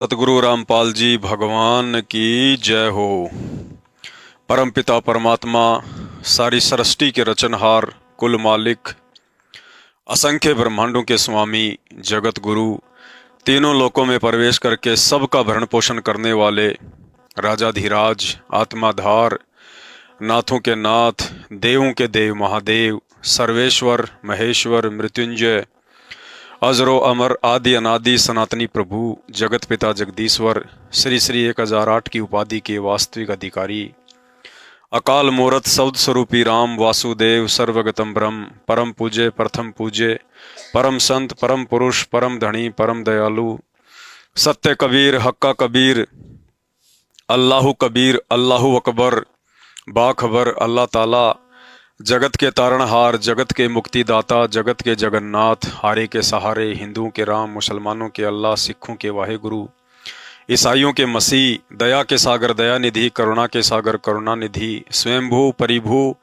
सतगुरु रामपाल जी भगवान की जय हो। परमपिता परमात्मा, सारी सृष्टि के रचनहार, कुल मालिक, असंख्य ब्रह्मांडों के स्वामी, जगत गुरु, तीनों लोकों में प्रवेश करके सबका भरण पोषण करने वाले राजाधिराज, आत्माधार, नाथों के नाथ, देवों के देव महादेव, सर्वेश्वर, महेश्वर, मृत्युंजय, अजरो अमर, आदि अनादि, सनातनी प्रभु, जगत पिता जगदीश्वर, श्री श्री 1008 की उपाधि के वास्तविक अधिकारी, अकाल मूरत सौद स्वरूपी राम वासुदेव, सर्वगतम ब्रह्म, परम पूज्य, प्रथम पूज्य, परम संत, परम पुरुष, परम धनी, परम दयालु, सत्य कबीर, हक्का कबीर, अल्लाहु कबीर, अल्लाहु अकबर, बाखबर, अल्लाह ताला, जगत के तारणहार, जगत के मुक्तिदाता, जगत के जगन्नाथ, हारे के सहारे, हिंदुओं के राम, मुसलमानों के अल्लाह, सिखों के वाहेगुरु, ईसाइयों के मसीह, दया के सागर दया निधि, करुणा के सागर करुणा निधि, स्वयंभू परिभू,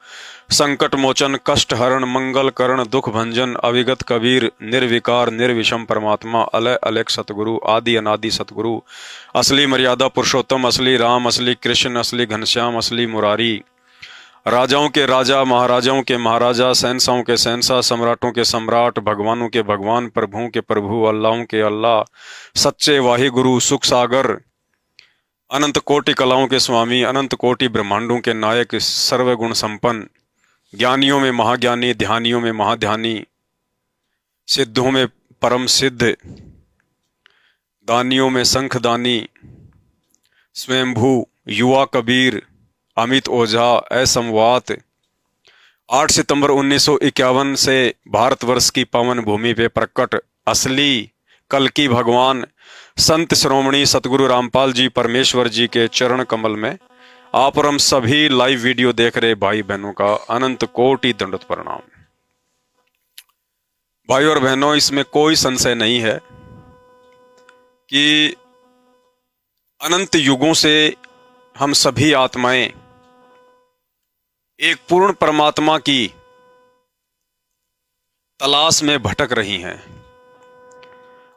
संकट मोचन, कष्ट हरण, मंगल करण, दुख भंजन, अविगत कबीर, निर्विकार निर्विषम परमात्मा, अलय अलैक सतगुरु, आदि अनादि सतगुरु, असली मर्यादा पुरुषोत्तम, असली राम, असली कृष्ण, असली घनश्याम, असली मुरारी, राजाओं के राजा, महाराजाओं के महाराजा, शहंशाहों के शहंशाह, सम्राटों के सम्राट, भगवानों के भगवान, प्रभुओं के प्रभु, अल्लाहों के अल्लाह, सच्चे वाहि गुरु, सुख सागर, अनंत कोटि कलाओं के स्वामी, अनंत कोटि ब्रह्मांडों के नायक, सर्वगुण संपन्न, ज्ञानियों में महाज्ञानी, ध्यानियों में महाध्यानी, सिद्धों में परम सिद्ध, दानियों में शंखदानी, स्वयंभू, युवा कबीर, अमित ओझा, असमवात, 8 सितंबर 1951 से भारतवर्ष की पावन भूमि पे प्रकट असली कल्कि भगवान संत श्रोमणी सतगुरु रामपाल जी परमेश्वर जी के चरण कमल में आप और हम सभी लाइव वीडियो देख रहे भाई बहनों का अनंत कोटि दंडवत प्रणाम। भाई और बहनों, इसमें कोई संशय नहीं है कि अनंत युगों से हम सभी आत्माएं एक पूर्ण परमात्मा की तलाश में भटक रही हैं।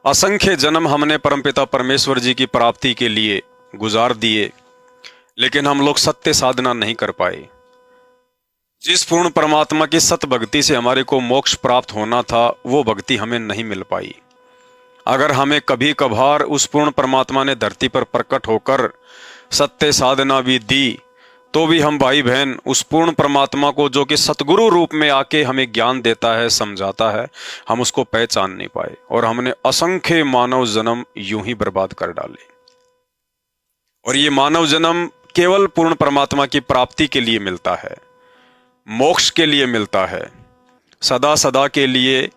असंख्य जन्म हमने परमपिता परमेश्वर जी की प्राप्ति के लिए गुजार दिए, लेकिन हम लोग सत्य साधना नहीं कर पाए। जिस पूर्ण परमात्मा की सत भक्ति से हमारे को मोक्ष प्राप्त होना था, वो भक्ति हमें नहीं मिल पाई। अगर हमें कभी कभार उस पूर्ण परमात्मा ने धरती पर प्रकट होकर सत्य साधना भी दी, तो भी हम भाई बहन उस पूर्ण परमात्मा को, जो कि सतगुरु रूप में आके हमें ज्ञान देता है, समझाता है, हम उसको पहचान नहीं पाए और हमने असंख्य मानव जन्म यूं ही बर्बाद कर डाले। और ये मानव जन्म केवल पूर्ण परमात्मा की प्राप्ति के लिए मिलता है, मोक्ष के लिए मिलता है, सदा सदा के लिए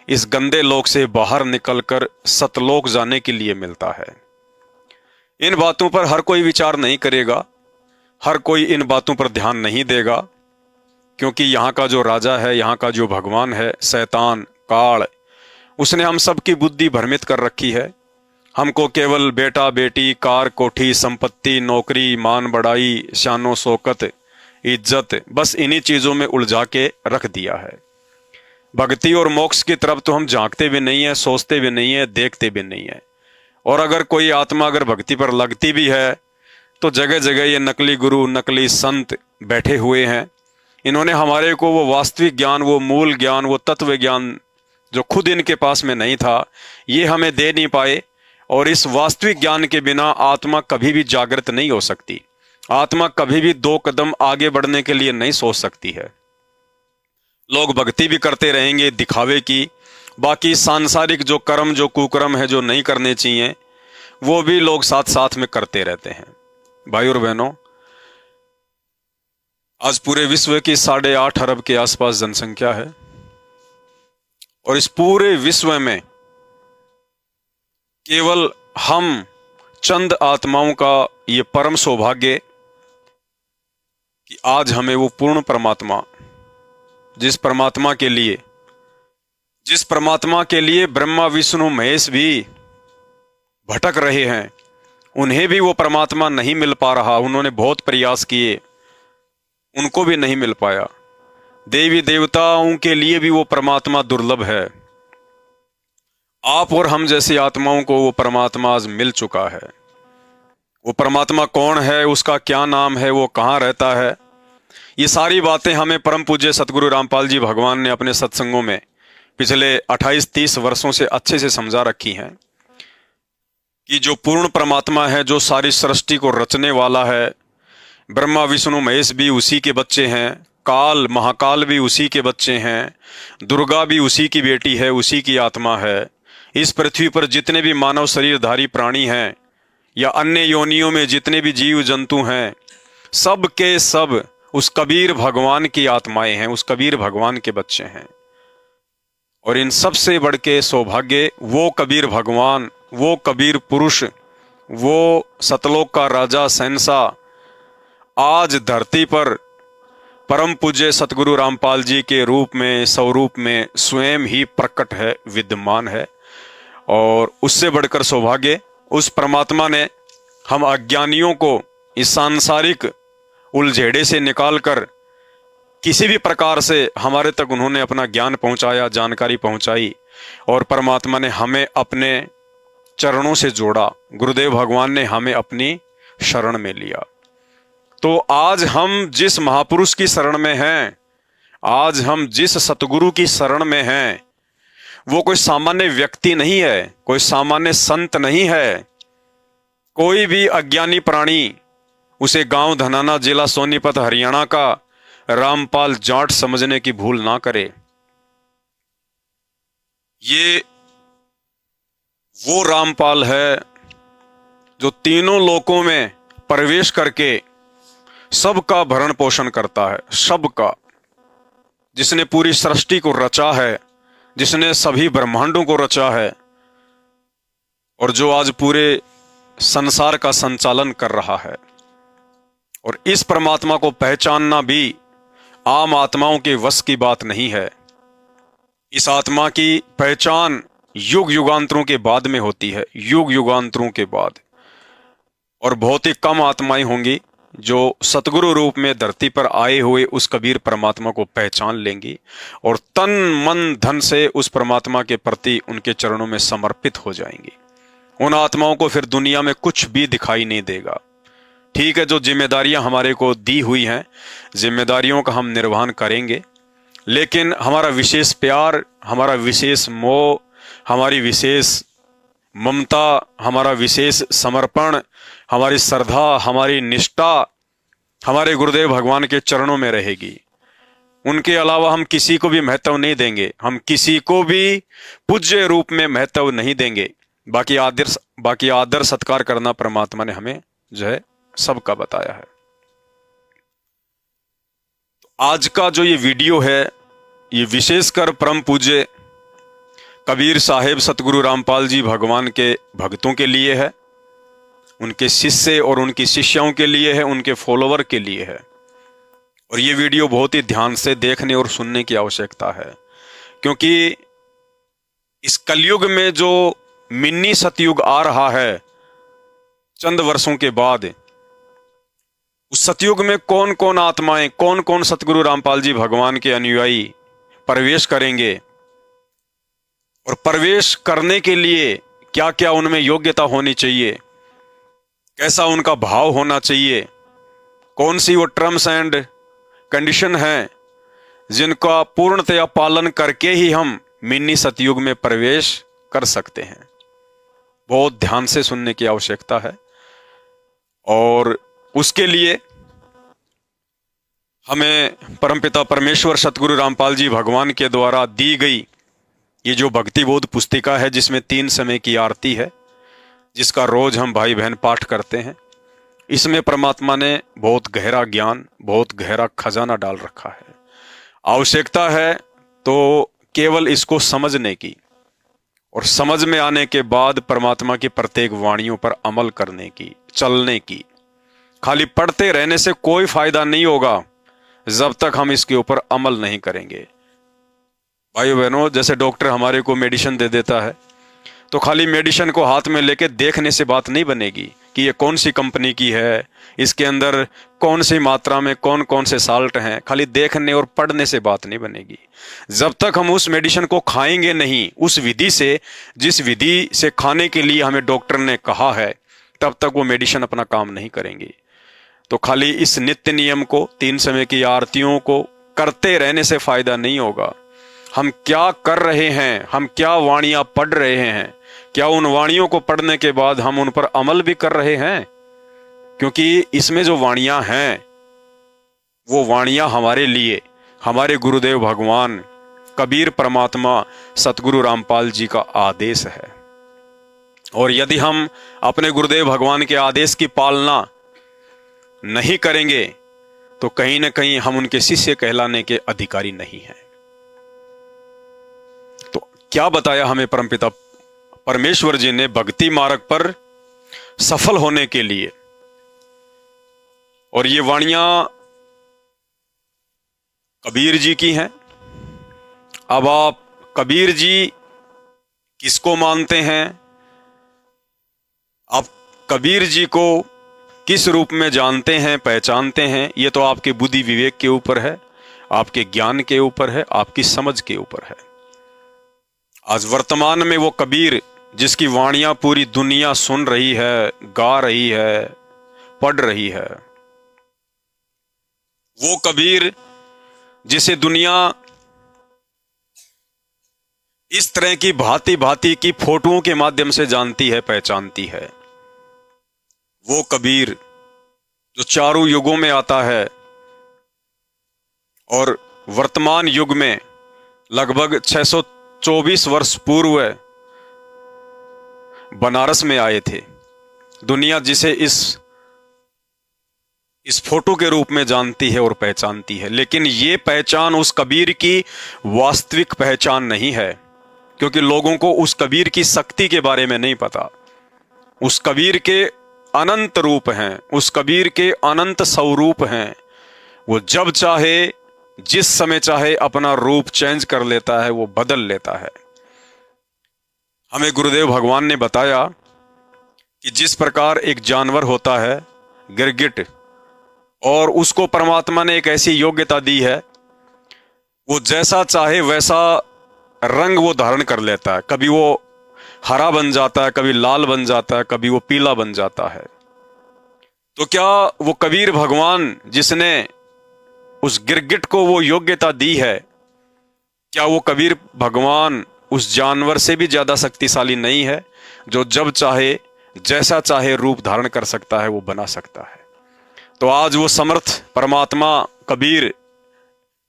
इस गंदे लोक से बाहर निकलकर सतलोक जाने के लिए मिलता है। इन बातों पर हर कोई विचार नहीं करेगा, हर कोई इन बातों पर ध्यान नहीं देगा, क्योंकि यहाँ का जो राजा है, यहाँ का जो भगवान है, शैतान काल, उसने हम सबकी बुद्धि भ्रमित कर रखी है। हमको केवल बेटा बेटी, कार कोठी, संपत्ति, नौकरी, मान बढ़ाई, शानो शौकत, इज्जत, बस इन्हीं चीजों में उलझा के रख दिया है। भक्ति और मोक्ष की तरफ तो हम झांकते भी नहीं है, सोचते भी नहीं है, देखते भी नहीं है। और अगर कोई आत्मा अगर भक्ति पर लगती भी है, तो जगह जगह ये नकली गुरु, नकली संत बैठे हुए हैं। इन्होंने हमारे को वो वास्तविक ज्ञान, वो मूल ज्ञान, वो तत्व ज्ञान जो खुद इनके पास में नहीं था, ये हमें दे नहीं पाए। और इस वास्तविक ज्ञान के बिना आत्मा कभी भी जागृत नहीं हो सकती। आत्मा कभी भी 2 कदम आगे बढ़ने के लिए नहीं सोच सकती है। लोग भक्ति भी करते रहेंगे दिखावे की, बाकी सांसारिक जो कर्म, जो कुकर्म है, जो नहीं करने चाहिए, वो भी लोग साथ साथ में करते रहते हैं। भाई और बहनों, आज पूरे विश्व की 8.5 अरब के आसपास जनसंख्या है और इस पूरे विश्व में केवल हम चंद आत्माओं का ये परम सौभाग्य कि आज हमें वो पूर्ण परमात्मा, जिस परमात्मा के लिए ब्रह्मा विष्णु महेश भी भटक रहे हैं, उन्हें भी वो परमात्मा नहीं मिल पा रहा। उन्होंने बहुत प्रयास किए, उनको भी नहीं मिल पाया। देवी देवताओं के लिए भी वो परमात्मा दुर्लभ है। आप और हम जैसी आत्माओं को वो परमात्मा आज मिल चुका है। वो परमात्मा कौन है, उसका क्या नाम है, वो कहाँ रहता है, ये सारी बातें हमें परम पूज्य सतगुरु रामपाल जी भगवान ने अपने सत्संगों में पिछले 28-30 वर्षों से अच्छे से समझा रखी हैं कि जो पूर्ण परमात्मा है, जो सारी सृष्टि को रचने वाला है, ब्रह्मा विष्णु महेश भी उसी के बच्चे हैं, काल महाकाल भी उसी के बच्चे हैं, दुर्गा भी उसी की बेटी है, उसी की आत्मा है। इस पृथ्वी पर जितने भी मानव शरीरधारी प्राणी हैं या अन्य योनियों में जितने भी जीव जंतु हैं, सब के सब उस कबीर भगवान की आत्माएं हैं, उस कबीर भगवान के बच्चे हैं। और इन सबसे बढ़ के सौभाग्य वो कबीर भगवान, वो कबीर पुरुष, वो सतलोक का राजा शहंशाह आज धरती पर परम पूज्य सतगुरु रामपाल जी के रूप में, स्वरूप में स्वयं ही प्रकट है, विद्यमान है। और उससे बढ़कर सौभाग्य उस परमात्मा ने हम अज्ञानियों को इस सांसारिक उलझेड़े से निकालकर किसी भी प्रकार से हमारे तक उन्होंने अपना ज्ञान पहुंचाया, जानकारी पहुंचाई, और परमात्मा ने हमें अपने चरणों से जोड़ा। गुरुदेव भगवान ने हमें अपनी शरण में लिया। तो आज हम जिस महापुरुष की शरण में हैं, आज हम जिस सतगुरु की शरण में हैं, वो कोई सामान्य व्यक्ति नहीं है, कोई सामान्य संत नहीं है। कोई भी अज्ञानी प्राणी उसे गांव धनाना, जिला सोनीपत, हरियाणा का रामपाल जाट समझने की भूल ना करे। ये वो रामपाल है जो तीनों लोकों में प्रवेश करके सबका भरण पोषण करता है, सबका, जिसने पूरी सृष्टि को रचा है, जिसने सभी ब्रह्मांडों को रचा है, और जो आज पूरे संसार का संचालन कर रहा है। और इस परमात्मा को पहचानना भी आम आत्माओं के वश की बात नहीं है। इस आत्मा की पहचान युग युगांतरों के बाद में होती है, युग युगांतरों के बाद। और बहुत ही कम आत्माएं होंगी जो सतगुरु रूप में धरती पर आए हुए उस कबीर परमात्मा को पहचान लेंगी और तन मन धन से उस परमात्मा के प्रति उनके चरणों में समर्पित हो जाएंगी। उन आत्माओं को फिर दुनिया में कुछ भी दिखाई नहीं देगा। ठीक है, जो जिम्मेदारियां हमारे को दी हुई हैं, जिम्मेदारियों का हम निर्वहन करेंगे, लेकिन हमारा विशेष प्यार, हमारा विशेष मोह, हमारी विशेष ममता, हमारा विशेष समर्पण, हमारी श्रद्धा, हमारी निष्ठा हमारे गुरुदेव भगवान के चरणों में रहेगी। उनके अलावा हम किसी को भी महत्व नहीं देंगे, हम किसी को भी पूज्य रूप में महत्व नहीं देंगे। बाकी आदर सत्कार करना परमात्मा ने हमें जो है सबका बताया है। तो आज का जो ये वीडियो है, ये विशेषकर परम पूज्य कबीर साहेब सतगुरु रामपाल जी भगवान के भक्तों के लिए है, उनके शिष्य और उनकी शिष्याओं के लिए है, उनके फॉलोवर के लिए है। और ये वीडियो बहुत ही ध्यान से देखने और सुनने की आवश्यकता है, क्योंकि इस कलयुग में जो मिन्नी सतयुग आ रहा है चंद वर्षों के बाद, उस सतयुग में कौन कौन आत्माएं, कौन कौन सतगुरु रामपाल जी भगवान के अनुयायी प्रवेश करेंगे, और प्रवेश करने के लिए क्या क्या उनमें योग्यता होनी चाहिए, कैसा उनका भाव होना चाहिए, कौन सी वो टर्म्स एंड कंडीशन हैं जिनका पूर्णतया पालन करके ही हम मिन्नी सतयुग में प्रवेश कर सकते हैं। बहुत ध्यान से सुनने की आवश्यकता है। और उसके लिए हमें परमपिता परमेश्वर सतगुरु रामपाल जी भगवान के द्वारा दी गई ये जो भक्ति बोध पुस्तिका है, जिसमें 3 समय की आरती है, जिसका रोज हम भाई बहन पाठ करते हैं, इसमें परमात्मा ने बहुत गहरा ज्ञान, बहुत गहरा खजाना डाल रखा है। आवश्यकता है तो केवल इसको समझने की, और समझ में आने के बाद परमात्मा की प्रत्येक वाणियों पर अमल करने की, चलने की। खाली पढ़ते रहने से कोई फायदा नहीं होगा जब तक हम इसके ऊपर अमल नहीं करेंगे। भाई बहनों, जैसे डॉक्टर हमारे को मेडिसिन दे देता है, तो खाली मेडिसिन को हाथ में लेके देखने से बात नहीं बनेगी, कि ये कौन सी कंपनी की है, इसके अंदर कौन सी मात्रा में कौन कौन से साल्ट हैं। खाली देखने और पढ़ने से बात नहीं बनेगी। जब तक हम उस मेडिसिन को खाएंगे नहीं उस विधि से, जिस विधि से खाने के लिए हमें डॉक्टर ने कहा है, तब तक वो मेडिसिन अपना काम नहीं करेंगी। तो खाली इस नित्य नियम को, 3 समय की आरतियों को करते रहने से फायदा नहीं होगा। हम क्या कर रहे हैं, हम क्या वाणियां पढ़ रहे हैं, क्या उन वाणियों को पढ़ने के बाद हम उन पर अमल भी कर रहे हैं? क्योंकि इसमें जो वाणियां हैं वो वाणियां हमारे लिए हमारे गुरुदेव भगवान कबीर परमात्मा सतगुरु रामपाल जी का आदेश है। और यदि हम अपने गुरुदेव भगवान के आदेश की पालना नहीं करेंगे तो कहीं ना कहीं हम उनके शिष्य कहलाने के अधिकारी नहीं हैं। तो क्या बताया हमें परमपिता परमेश्वर जी ने भक्ति मार्ग पर सफल होने के लिए? और ये वाणियां कबीर जी की हैं। अब आप कबीर जी किसको मानते हैं, आप कबीर जी को किस रूप में जानते हैं, पहचानते हैं, ये तो आपके बुद्धि विवेक के ऊपर है, आपके ज्ञान के ऊपर है, आपकी समझ के ऊपर है। आज वर्तमान में वो कबीर जिसकी वाणियां पूरी दुनिया सुन रही है, गा रही है, पढ़ रही है, वो कबीर जिसे दुनिया इस तरह की भांति भांति की फोटोओं के माध्यम से जानती है, पहचानती है, वो कबीर जो चारों युगों में आता है और वर्तमान युग में लगभग 624 वर्ष पूर्व बनारस में आए थे। दुनिया जिसे इस फोटो के रूप में जानती है और पहचानती है, लेकिन ये पहचान उस कबीर की वास्तविक पहचान नहीं है, क्योंकि लोगों को उस कबीर की शक्ति के बारे में नहीं पता। उस कबीर के अनंत रूप हैं, उस कबीर के अनंत स्वरूप हैं। वो जब चाहे, जिस समय चाहे अपना रूप चेंज कर लेता है, वो बदल लेता है। हमें गुरुदेव भगवान ने बताया कि जिस प्रकार एक जानवर होता है गिरगिट, और उसको परमात्मा ने एक ऐसी योग्यता दी है, वो जैसा चाहे वैसा रंग वो धारण कर लेता है। कभी वो हरा बन जाता है, कभी लाल बन जाता है, कभी वो पीला बन जाता है। तो क्या वो कबीर भगवान जिसने उस गिरगिट को वो योग्यता दी है, क्या वो कबीर भगवान उस जानवर से भी ज्यादा शक्तिशाली नहीं है, जो जब चाहे जैसा चाहे रूप धारण कर सकता है, वो बना सकता है? तो आज वो समर्थ परमात्मा कबीर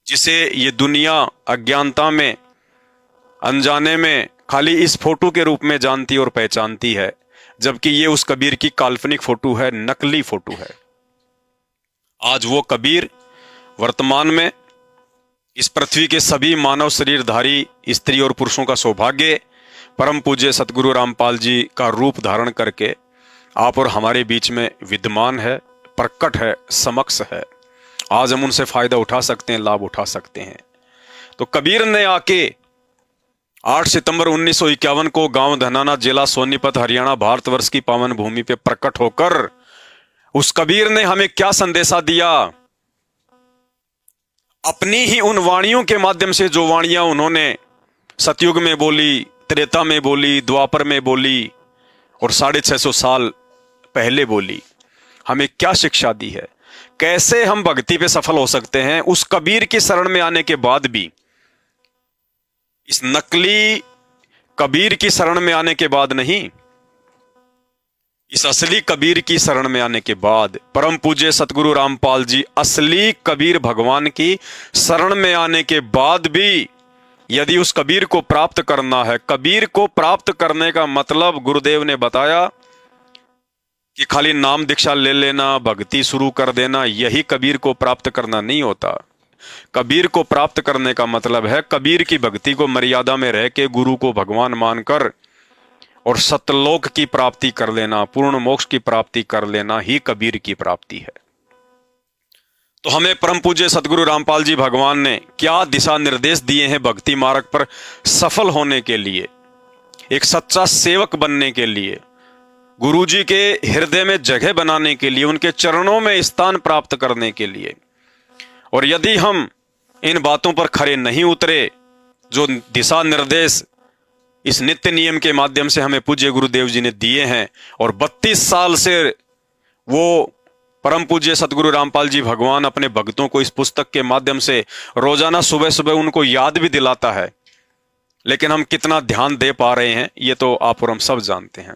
जिसे ये दुनिया अज्ञानता में, अनजाने में खाली इस फोटो के रूप में जानती और पहचानती है, जबकि ये उस कबीर की काल्पनिक फोटो है, नकली फोटो है। आज वो कबीर वर्तमान में इस पृथ्वी के सभी मानव शरीरधारी स्त्री और पुरुषों का सौभाग्य परम पूज्य सतगुरु रामपाल जी का रूप धारण करके आप और हमारे बीच में विद्यमान है, प्रकट है, समक्ष है। आज हम उनसे फायदा उठा सकते हैं, लाभ उठा सकते हैं। तो कबीर ने आके 8 सितंबर 1951 को गांव धनाना, जिला सोनीपत, हरियाणा, भारतवर्ष की पावन भूमि पे प्रकट होकर उस कबीर ने हमें क्या संदेशा दिया? अपनी ही उन वाणियों के माध्यम से, जो वाणियां उन्होंने सतयुग में बोली, त्रेता में बोली, द्वापर में बोली और 650 साल पहले बोली, हमें क्या शिक्षा दी है? कैसे हम भक्ति पे सफल हो सकते हैं उस कबीर की शरण में आने के बाद भी? इस नकली कबीर की शरण में आने के बाद नहीं, इस असली कबीर की शरण में आने के बाद, परम पूज्य सतगुरु रामपाल जी असली कबीर भगवान की शरण में आने के बाद भी यदि उस कबीर को प्राप्त करना है, कबीर को प्राप्त करने का मतलब गुरुदेव ने बताया कि खाली नाम दीक्षा ले लेना, भक्ति शुरू कर देना, यही कबीर को प्राप्त करना नहीं होता। कबीर को प्राप्त करने का मतलब है कबीर की भक्ति को मर्यादा में रह के गुरु को भगवान मानकर और सतलोक की प्राप्ति कर लेना, पूर्ण मोक्ष की प्राप्ति कर लेना ही कबीर की प्राप्ति है। तो हमें परम पूज्य सतगुरु रामपाल जी भगवान ने क्या दिशा निर्देश दिए हैं भक्ति मार्ग पर सफल होने के लिए, एक सच्चा सेवक बनने के लिए? गुरुजी के हृदय में जगह बनाने के लिए, उनके चरणों में स्थान प्राप्त करने के लिए। और यदि हम इन बातों पर खरे नहीं उतरे, जो दिशा निर्देश इस नित्य नियम के माध्यम से हमें पूज्य गुरुदेव जी ने दिए हैं, और 32 साल से वो परम पूज्य सतगुरु रामपाल जी भगवान अपने भक्तों को इस पुस्तक के माध्यम से रोजाना सुबह सुबह उनको याद भी दिलाता है, लेकिन हम कितना ध्यान दे पा रहे हैं ये तो आप और हम सब जानते हैं।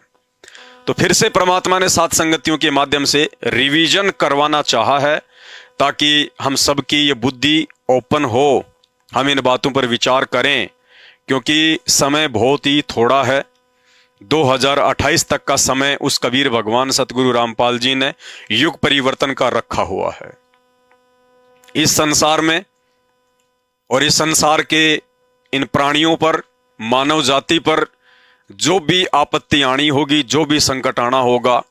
तो फिर से परमात्मा ने सात संगतियों के माध्यम से रिवीजन करवाना चाहा है, ताकि हम सबकी ये बुद्धि ओपन हो, हम इन बातों पर विचार करें, क्योंकि समय बहुत ही थोड़ा है। 2028 तक का समय उस कबीर भगवान सतगुरु रामपाल जी ने युग परिवर्तन का रखा हुआ है। इस संसार में और इस संसार के इन प्राणियों पर, मानव जाति पर जो भी आपत्ति आनी होगी, जो भी संकट आना होगा,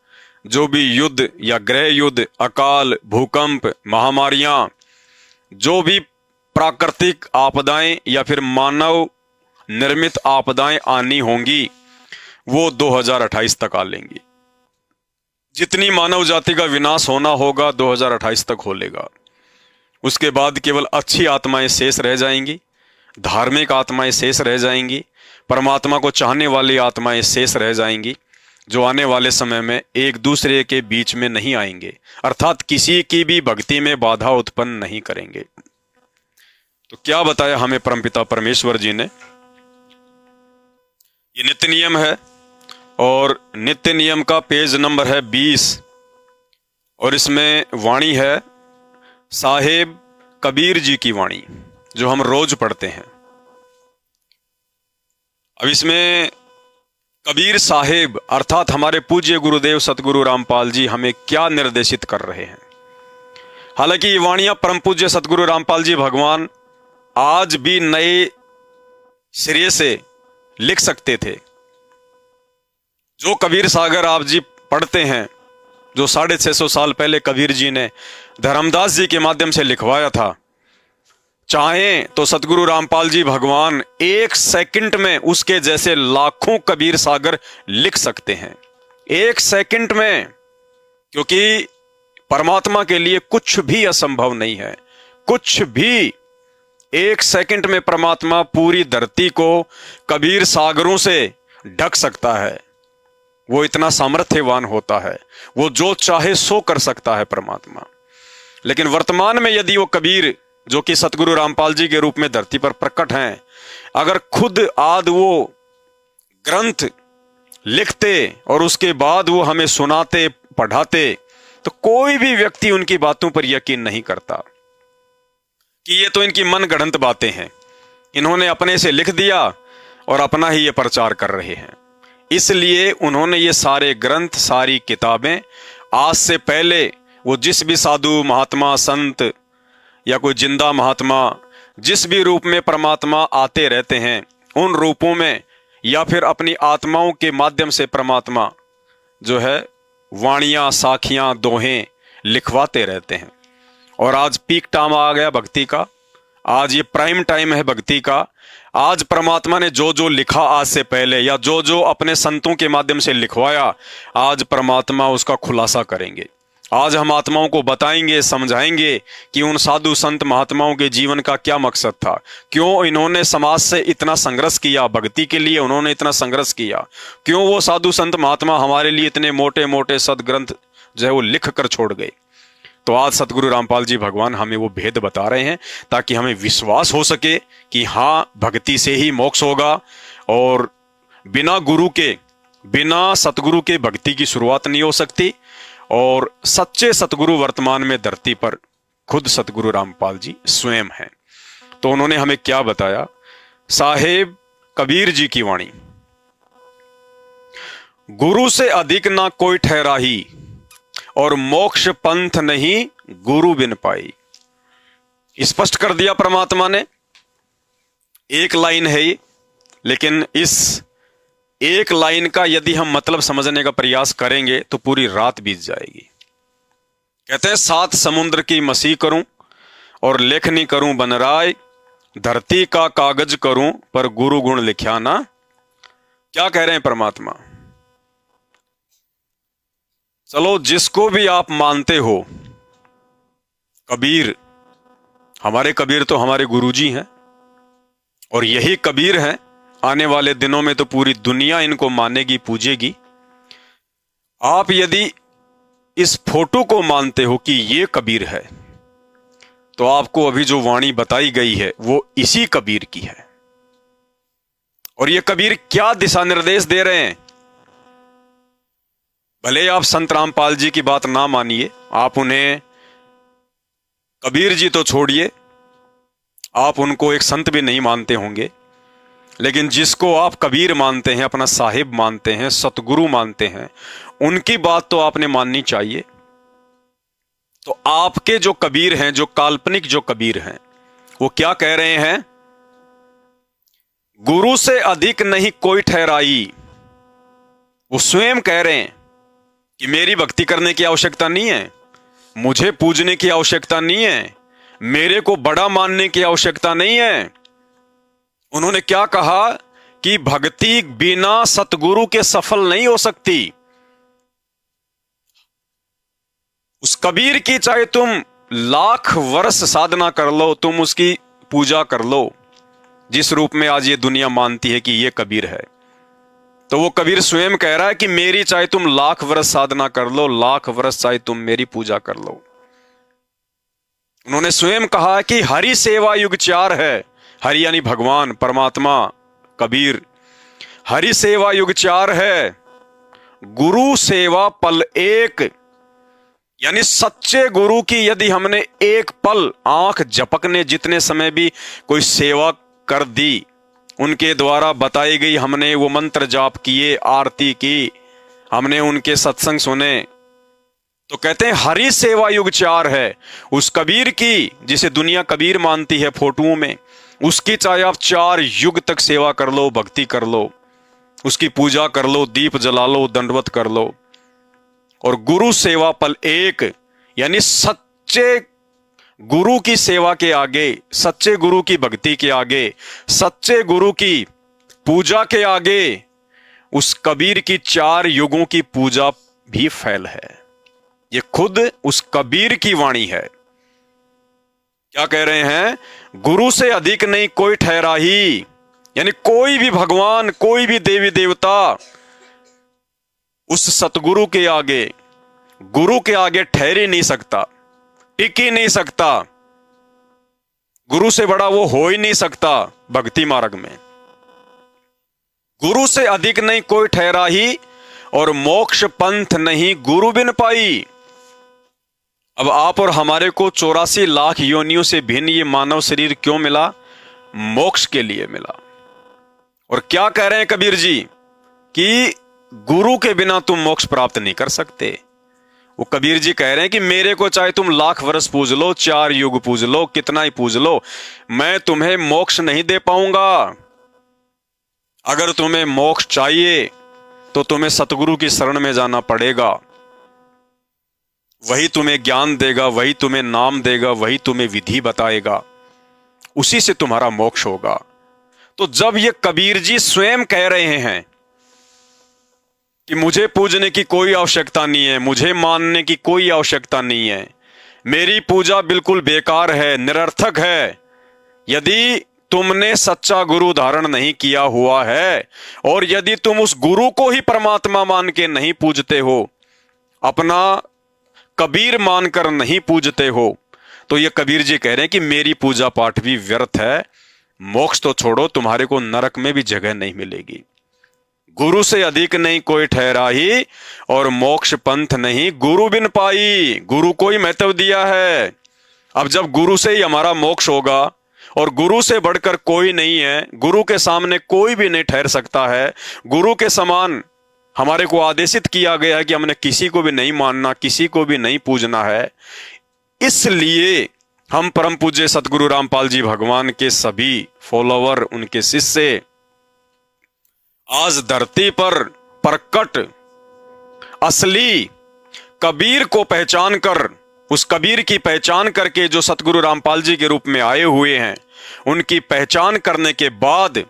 जो भी युद्ध या गृह युद्ध, अकाल, भूकंप, महामारियां, जो भी प्राकृतिक आपदाएं या फिर मानव निर्मित आपदाएं आनी होंगी, वो 2028 तक आ लेंगी। जितनी मानव जाति का विनाश होना होगा 2028 तक हो लेगा। उसके बाद केवल अच्छी आत्माएं शेष रह जाएंगी, धार्मिक आत्माएं शेष रह जाएंगी, परमात्मा को चाहने वाली आत्माएं शेष रह जाएंगी, जो आने वाले समय में एक दूसरे के बीच में नहीं आएंगे, अर्थात किसी की भी भक्ति में बाधा उत्पन्न नहीं करेंगे। तो क्या बताया हमें परमपिता परमेश्वर जी ने? ये नित्य नियम है, और नित्य नियम का पेज नंबर है 20, और इसमें वाणी है साहेब कबीर जी की वाणी, जो हम रोज पढ़ते हैं। अब इसमें कबीर साहेब अर्थात हमारे पूज्य गुरुदेव सतगुरु रामपाल जी हमें क्या निर्देशित कर रहे हैं। हालांकि ये वाणियां परम पूज्य सतगुरु रामपाल जी भगवान आज भी नए सिरे से लिख सकते थे। जो कबीर सागर आप जी पढ़ते हैं, जो 650 साल पहले कबीर जी ने धर्मदास जी के माध्यम से लिखवाया था, चाहें तो सतगुरु रामपाल जी भगवान 1 सेकंड में उसके जैसे लाखों कबीर सागर लिख सकते हैं, 1 सेकंड में। क्योंकि परमात्मा के लिए कुछ भी असंभव नहीं है, कुछ भी। 1 सेकंड में परमात्मा पूरी धरती को कबीर सागरों से ढक सकता है। वो इतना सामर्थ्यवान होता है, वो जो चाहे सो कर सकता है परमात्मा। लेकिन वर्तमान में यदि वो कबीर जो कि सतगुरु रामपाल जी के रूप में धरती पर प्रकट हैं, अगर खुद आद वो ग्रंथ लिखते और उसके बाद वो हमें सुनाते, पढ़ाते, तो कोई भी व्यक्ति उनकी बातों पर यकीन नहीं करता कि ये तो इनकी मन गढ़ंत बातें हैं, इन्होंने अपने से लिख दिया और अपना ही ये प्रचार कर रहे हैं। इसलिए उन्होंने ये सारे ग्रंथ, सारी किताबें आज से पहले वो जिस भी साधु महात्मा, संत या कोई जिंदा महात्मा जिस भी रूप में परमात्मा आते रहते हैं, उन रूपों में या फिर अपनी आत्माओं के माध्यम से परमात्मा जो है वाणियां, साखियां, दोहें लिखवाते रहते हैं। और आज पीक टाइम आ गया भक्ति का, आज ये प्राइम टाइम है भक्ति का। आज परमात्मा ने जो जो लिखा आज से पहले या जो जो अपने संतों के माध्यम से लिखवाया, आज परमात्मा उसका खुलासा करेंगे। आज हम आत्माओं को बताएंगे, समझाएंगे कि उन साधु संत महात्माओं के जीवन का क्या मकसद था, क्यों इन्होंने समाज से इतना संघर्ष किया, भक्ति के लिए उन्होंने इतना संघर्ष किया, क्यों वो साधु संत महात्मा हमारे लिए इतने मोटे मोटे सदग्रंथ जो है वो लिख कर छोड़ गए। तो आज सतगुरु रामपाल जी भगवान हमें वो भेद बता रहे हैं, ताकि हमें विश्वास हो सके कि हाँ, भक्ति से ही मोक्ष होगा, और बिना गुरु के, बिना सतगुरु के भक्ति की शुरुआत नहीं हो सकती। और सच्चे सतगुरु वर्तमान में धरती पर खुद सतगुरु रामपाल जी स्वयं हैं। तो उन्होंने हमें क्या बताया? साहेब कबीर जी की वाणी, गुरु से अधिक ना कोई ठहराही, और मोक्ष पंथ नहीं गुरु बिन पाई। स्पष्ट कर दिया परमात्मा ने। एक लाइन है ये, लेकिन इस एक लाइन का यदि हम मतलब समझने का प्रयास करेंगे तो पूरी रात बीत जाएगी। कहते हैं 7 समुद्र की मसीह करूं और लेखनी करूं बनराय, धरती का कागज करूं पर गुरु गुण लिख्या ना। क्या कह रहे हैं परमात्मा? चलो, जिसको भी आप मानते हो, कबीर, हमारे कबीर तो हमारे गुरुजी हैं, और यही कबीर हैं। आने वाले दिनों में तो पूरी दुनिया इनको मानेगी, पूजेगी। आप यदि इस फोटो को मानते हो कि ये कबीर है, तो आपको अभी जो वाणी बताई गई है वो इसी कबीर की है। और ये कबीर क्या दिशा निर्देश दे रहे हैं? भले आप संत रामपाल जी की बात ना मानिए, आप उन्हें, कबीर जी तो छोड़िए, आप उनको एक संत भी नहीं मानते होंगे, लेकिन जिसको आप कबीर मानते हैं, अपना साहिब मानते हैं, सतगुरु मानते हैं, उनकी बात तो आपने माननी चाहिए। तो आपके जो कबीर हैं, जो काल्पनिक जो कबीर हैं, वो क्या कह रहे हैं? गुरु से अधिक नहीं कोई ठहराई। वो स्वयं कह रहे हैं कि मेरी भक्ति करने की आवश्यकता नहीं है, मुझे पूजने की आवश्यकता नहीं है, मेरे को बड़ा मानने की आवश्यकता नहीं है। उन्होंने क्या कहा कि भक्ति बिना सतगुरु के सफल नहीं हो सकती। उस कबीर की चाहे तुम लाख वर्ष साधना कर लो, तुम उसकी पूजा कर लो, जिस रूप में आज ये दुनिया मानती है कि ये कबीर है, तो वो कबीर स्वयं कह रहा है कि मेरी चाहे तुम लाख वर्ष साधना कर लो, लाख वर्ष चाहे तुम मेरी पूजा कर लो। उन्होंने स्वयं कहा कि हरि सेवा युग 4 है। हरि यानी भगवान, परमात्मा, कबीर। हरि सेवा युग 4 है, गुरु सेवा पल एक। यानी सच्चे गुरु की यदि हमने एक पल आंख झपकने जितने समय भी कोई सेवा कर दी, उनके द्वारा बताई गई हमने वो मंत्र जाप किए, आरती की, हमने उनके सत्संग सुने, तो कहते हैं हरि सेवा युग 4 है। उस कबीर की, जिसे दुनिया कबीर मानती है फोटोओं में, उसकी चाहे आप 4 युग तक सेवा कर लो, भक्ति कर लो, उसकी पूजा कर लो, दीप जला लो, दंडवत कर लो। और गुरु सेवा पल एक, यानी सच्चे गुरु की सेवा के आगे, सच्चे गुरु की भक्ति के आगे, सच्चे गुरु की पूजा के आगे, उस कबीर की 4 युगों की पूजा भी फैल है। ये खुद उस कबीर की वाणी है। क्या कह रहे हैं? गुरु से अधिक नहीं कोई ठहरा ही। यानी कोई भी भगवान, कोई भी देवी देवता उस सतगुरु के आगे, गुरु के आगे ठहर ही नहीं सकता, टिक ही नहीं सकता। गुरु से बड़ा वो हो ही नहीं सकता भक्ति मार्ग में। गुरु से अधिक नहीं कोई ठहरा ही, और मोक्ष पंथ नहीं गुरु बिन पाई। अब आप और हमारे को 84 लाख योनियों से भिन्न ये मानव शरीर क्यों मिला? मोक्ष के लिए मिला। और क्या कह रहे हैं कबीर जी? कि गुरु के बिना तुम मोक्ष प्राप्त नहीं कर सकते। वो कबीर जी कह रहे हैं कि मेरे को चाहे तुम लाख वर्ष पूज लो, 4 युग पूज लो, कितना ही पूज लो, मैं तुम्हें मोक्ष नहीं दे पाऊंगा। अगर तुम्हें मोक्ष चाहिए तो तुम्हें सतगुरु की शरण में जाना पड़ेगा। वही तुम्हें ज्ञान देगा, वही तुम्हें नाम देगा, वही तुम्हें विधि बताएगा, उसी से तुम्हारा मोक्ष होगा। तो जब ये कबीर जी स्वयं कह रहे हैं कि मुझे पूजने की कोई आवश्यकता नहीं है, मुझे मानने की कोई आवश्यकता नहीं है, मेरी पूजा बिल्कुल बेकार है, निरर्थक है, यदि तुमने सच्चा गुरु धारण नहीं किया हुआ है, और यदि तुम उस गुरु को ही परमात्मा मान के नहीं पूजते हो, अपना कबीर मानकर नहीं पूजते हो, तो ये कबीर जी कह रहे हैं कि मेरी पूजा पाठ भी व्यर्थ है। मोक्ष तो छोड़ो, तुम्हारे को नरक में भी जगह नहीं मिलेगी। गुरु से अधिक नहीं कोई ठहरा ही, और मोक्ष पंथ नहीं गुरु बिन पाई। गुरु को ही महत्व दिया है। अब जब गुरु से ही हमारा मोक्ष होगा, और गुरु से बढ़कर कोई नहीं है, गुरु के सामने कोई भी नहीं ठहर सकता है, गुरु के समान हमारे को आदेशित किया गया है कि हमने किसी को भी नहीं मानना, किसी को भी नहीं पूजना है। इसलिए हम परम पूज्य सतगुरु रामपाल जी भगवान के सभी फॉलोवर, उनके शिष्य आज धरती पर प्रकट असली कबीर को पहचान कर, उस कबीर की पहचान करके जो सतगुरु रामपाल जी के रूप में आए हुए हैं, उनकी पहचान करने के बाद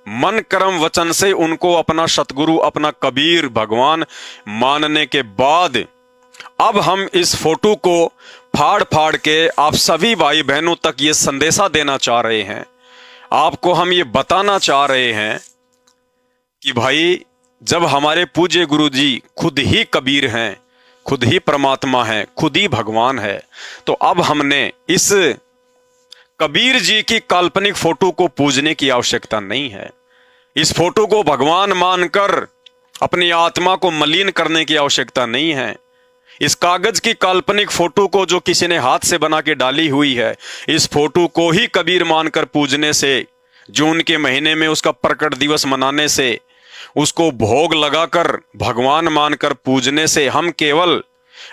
मन कर्म वचन से उनको अपना सतगुरु, अपना कबीर भगवान मानने के बाद अब हम इस फोटो को फाड़ फाड़ के आप सभी भाई बहनों तक ये संदेशा देना चाह रहे हैं, आपको हम ये बताना चाह रहे हैं कि भाई जब हमारे पूज्य गुरु जी खुद ही कबीर हैं, खुद ही परमात्मा है, खुद ही भगवान है, तो अब हमने इस कबीर जी की काल्पनिक फोटो को पूजने की आवश्यकता नहीं है। इस फोटो को भगवान मानकर अपनी आत्मा को मलिन करने की आवश्यकता नहीं है। इस कागज की काल्पनिक फोटो को जो किसी ने हाथ से बना के डाली हुई है, इस फोटो को ही कबीर मानकर पूजने से, जून के महीने में उसका प्रकट दिवस मनाने से, उसको भोग लगाकर भगवान मानकर पूजने से हम केवल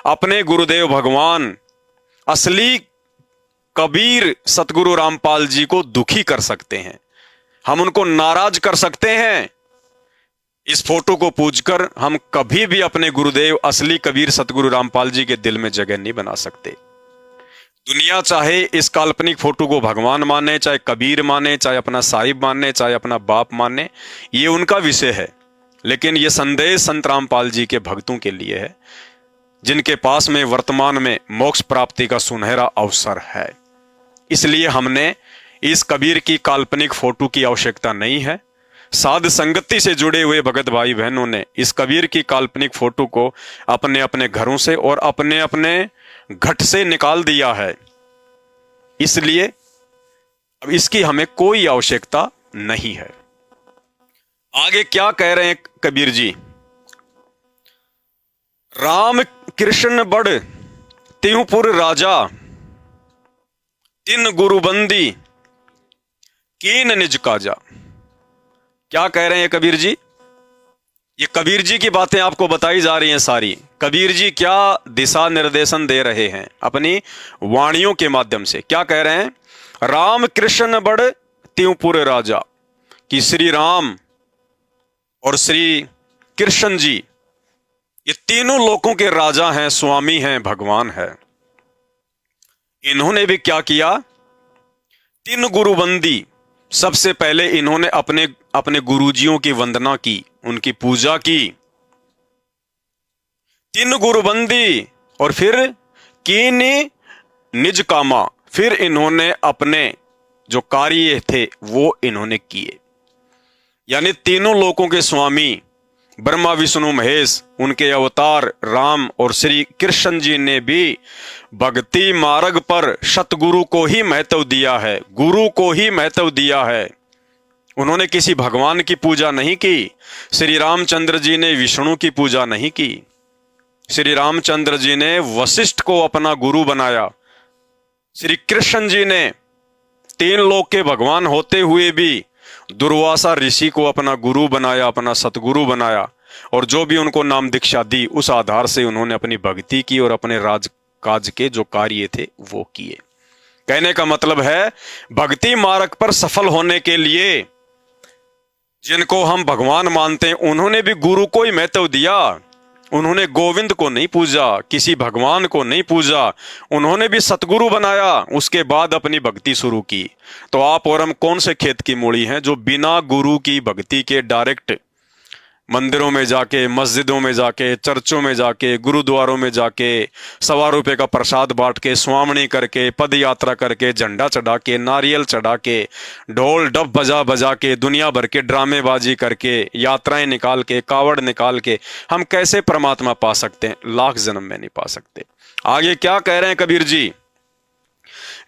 अपने गुरुदेव भगवान असली कबीर सतगुरु रामपाल जी को दुखी कर सकते हैं, हम उनको नाराज कर सकते हैं। इस फोटो को पूजकर हम कभी भी अपने गुरुदेव असली कबीर सतगुरु रामपाल जी के दिल में जगह नहीं बना सकते। दुनिया चाहे इस काल्पनिक फोटो को भगवान माने, चाहे कबीर माने, चाहे अपना साहिब माने, चाहे अपना बाप माने, ये उनका विषय है, लेकिन ये संदेश संत रामपाल जी के भक्तों के लिए है, जिनके पास में वर्तमान में मोक्ष प्राप्ति का सुनहरा अवसर है। इसलिए हमने इस कबीर की काल्पनिक फोटो की आवश्यकता नहीं है। साध संगति से जुड़े हुए भगत भाई बहनों ने इस कबीर की काल्पनिक फोटो को अपने अपने घरों से और अपने अपने घट से निकाल दिया है, इसलिए अब इसकी हमें कोई आवश्यकता नहीं है। आगे क्या कह रहे हैं कबीर जी? राम कृष्ण बड़ त्योपुर राजा, तिन गुरुबंदी कीन निज काजा। क्या कह रहे हैं कबीर जी? ये कबीर जी की बातें आपको बताई जा रही हैं सारी। कबीर जी क्या दिशा निर्देशन दे रहे हैं अपनी वाणियों के माध्यम से? क्या कह रहे हैं? राम कृष्ण बड़ त्योपुर राजा, कि श्री राम और श्री कृष्ण जी ये तीनों लोकों के राजा हैं, स्वामी हैं, भगवान है। इन्होंने भी क्या किया? तीन गुरुबंदी, सबसे पहले इन्होंने अपने अपने गुरुजियों की वंदना की, उनकी पूजा की। तीन गुरुबंदी, और फिर कीन निज कामा, फिर इन्होंने अपने जो कार्य थे वो इन्होंने किए। यानी तीनों लोकों के स्वामी ब्रह्मा विष्णु महेश, उनके अवतार राम और श्री कृष्ण जी ने भी भक्ति मार्ग पर सतगुरु को ही महत्व दिया है, गुरु को ही महत्व दिया है। उन्होंने किसी भगवान की पूजा नहीं की। श्री रामचंद्र जी ने विष्णु की पूजा नहीं की। श्री रामचंद्र जी ने वशिष्ठ को अपना गुरु बनाया। श्री कृष्ण जी ने तीन लोक के भगवान होते हुए भी दुर्वासा ऋषि को अपना गुरु बनाया, अपना सतगुरु बनाया, और जो भी उनको नाम दीक्षा दी उस आधार से उन्होंने अपनी भक्ति की और अपने राजकाज के जो कार्य थे वो किए। कहने का मतलब है भक्ति मार्ग पर सफल होने के लिए जिनको हम भगवान मानते हैं उन्होंने भी गुरु को ही महत्व दिया। उन्होंने गोविंद को नहीं पूजा, किसी भगवान को नहीं पूजा, उन्होंने भी सतगुरु बनाया, उसके बाद अपनी भक्ति शुरू की। तो आप और हम कौन से खेत की मूड़ी हैं जो बिना गुरु की भक्ति के डायरेक्ट मंदिरों में जाके, मस्जिदों में जाके, चर्चों में जाके, गुरुद्वारों में जाके ₹1.25 का प्रसाद बांट के, स्वामणी करके, पद यात्रा करके, झंडा चढ़ा के, नारियल चढ़ा के, ढोल डब बजा बजा के, दुनिया भर के ड्रामेबाजी करके, यात्राएं निकाल के, कावड़ निकाल के हम कैसे परमात्मा पा सकते हैं? लाख जन्म में नहीं पा सकते। आगे क्या कह रहे हैं कबीर जी?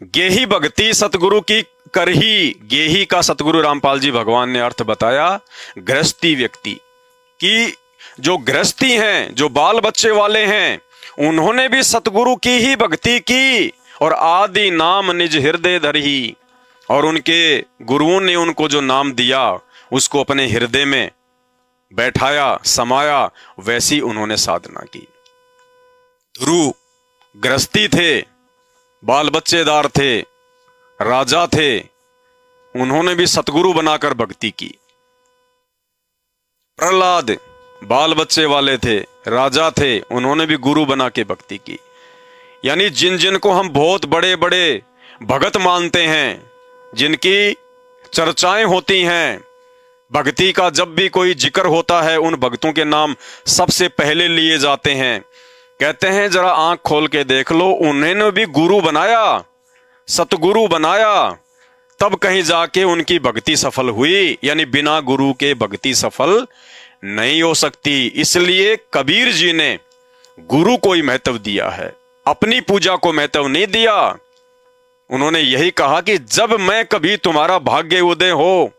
गेही भक्ति सतगुरु की करही। गेही का सतगुरु रामपाल जी भगवान ने अर्थ बताया गृहस्थी व्यक्ति कि जो गृहस्थी हैं, जो बाल बच्चे वाले हैं, उन्होंने भी सतगुरु की ही भक्ति की और आदि नाम निज हृदय धरही, और उनके गुरुओं ने उनको जो नाम दिया उसको अपने हृदय में बैठाया, समाया, वैसी उन्होंने साधना की। ध्रुव गृहस्थी थे, बाल बच्चेदार थे, राजा थे, उन्होंने भी सतगुरु बनाकर भक्ति की। प्रहलाद बाल बच्चे वाले थे, राजा थे, उन्होंने भी गुरु बना के भक्ति की। यानी जिन जिन को हम बहुत बड़े बड़े भगत मानते हैं, जिनकी चर्चाएं होती हैं, भक्ति का जब भी कोई जिक्र होता है उन भक्तों के नाम सबसे पहले लिए जाते हैं। कहते हैं जरा आंख खोल के देख लो, उन्होंने भी गुरु बनाया, सतगुरु बनाया, तब कहीं जाके उनकी भक्ति सफल हुई। यानी बिना गुरु के भक्ति सफल नहीं हो सकती। इसलिए कबीर जी ने गुरु को ही महत्व दिया है, अपनी पूजा को महत्व नहीं दिया। उन्होंने यही कहा कि जब मैं कभी तुम्हारा भाग्य उदय हो,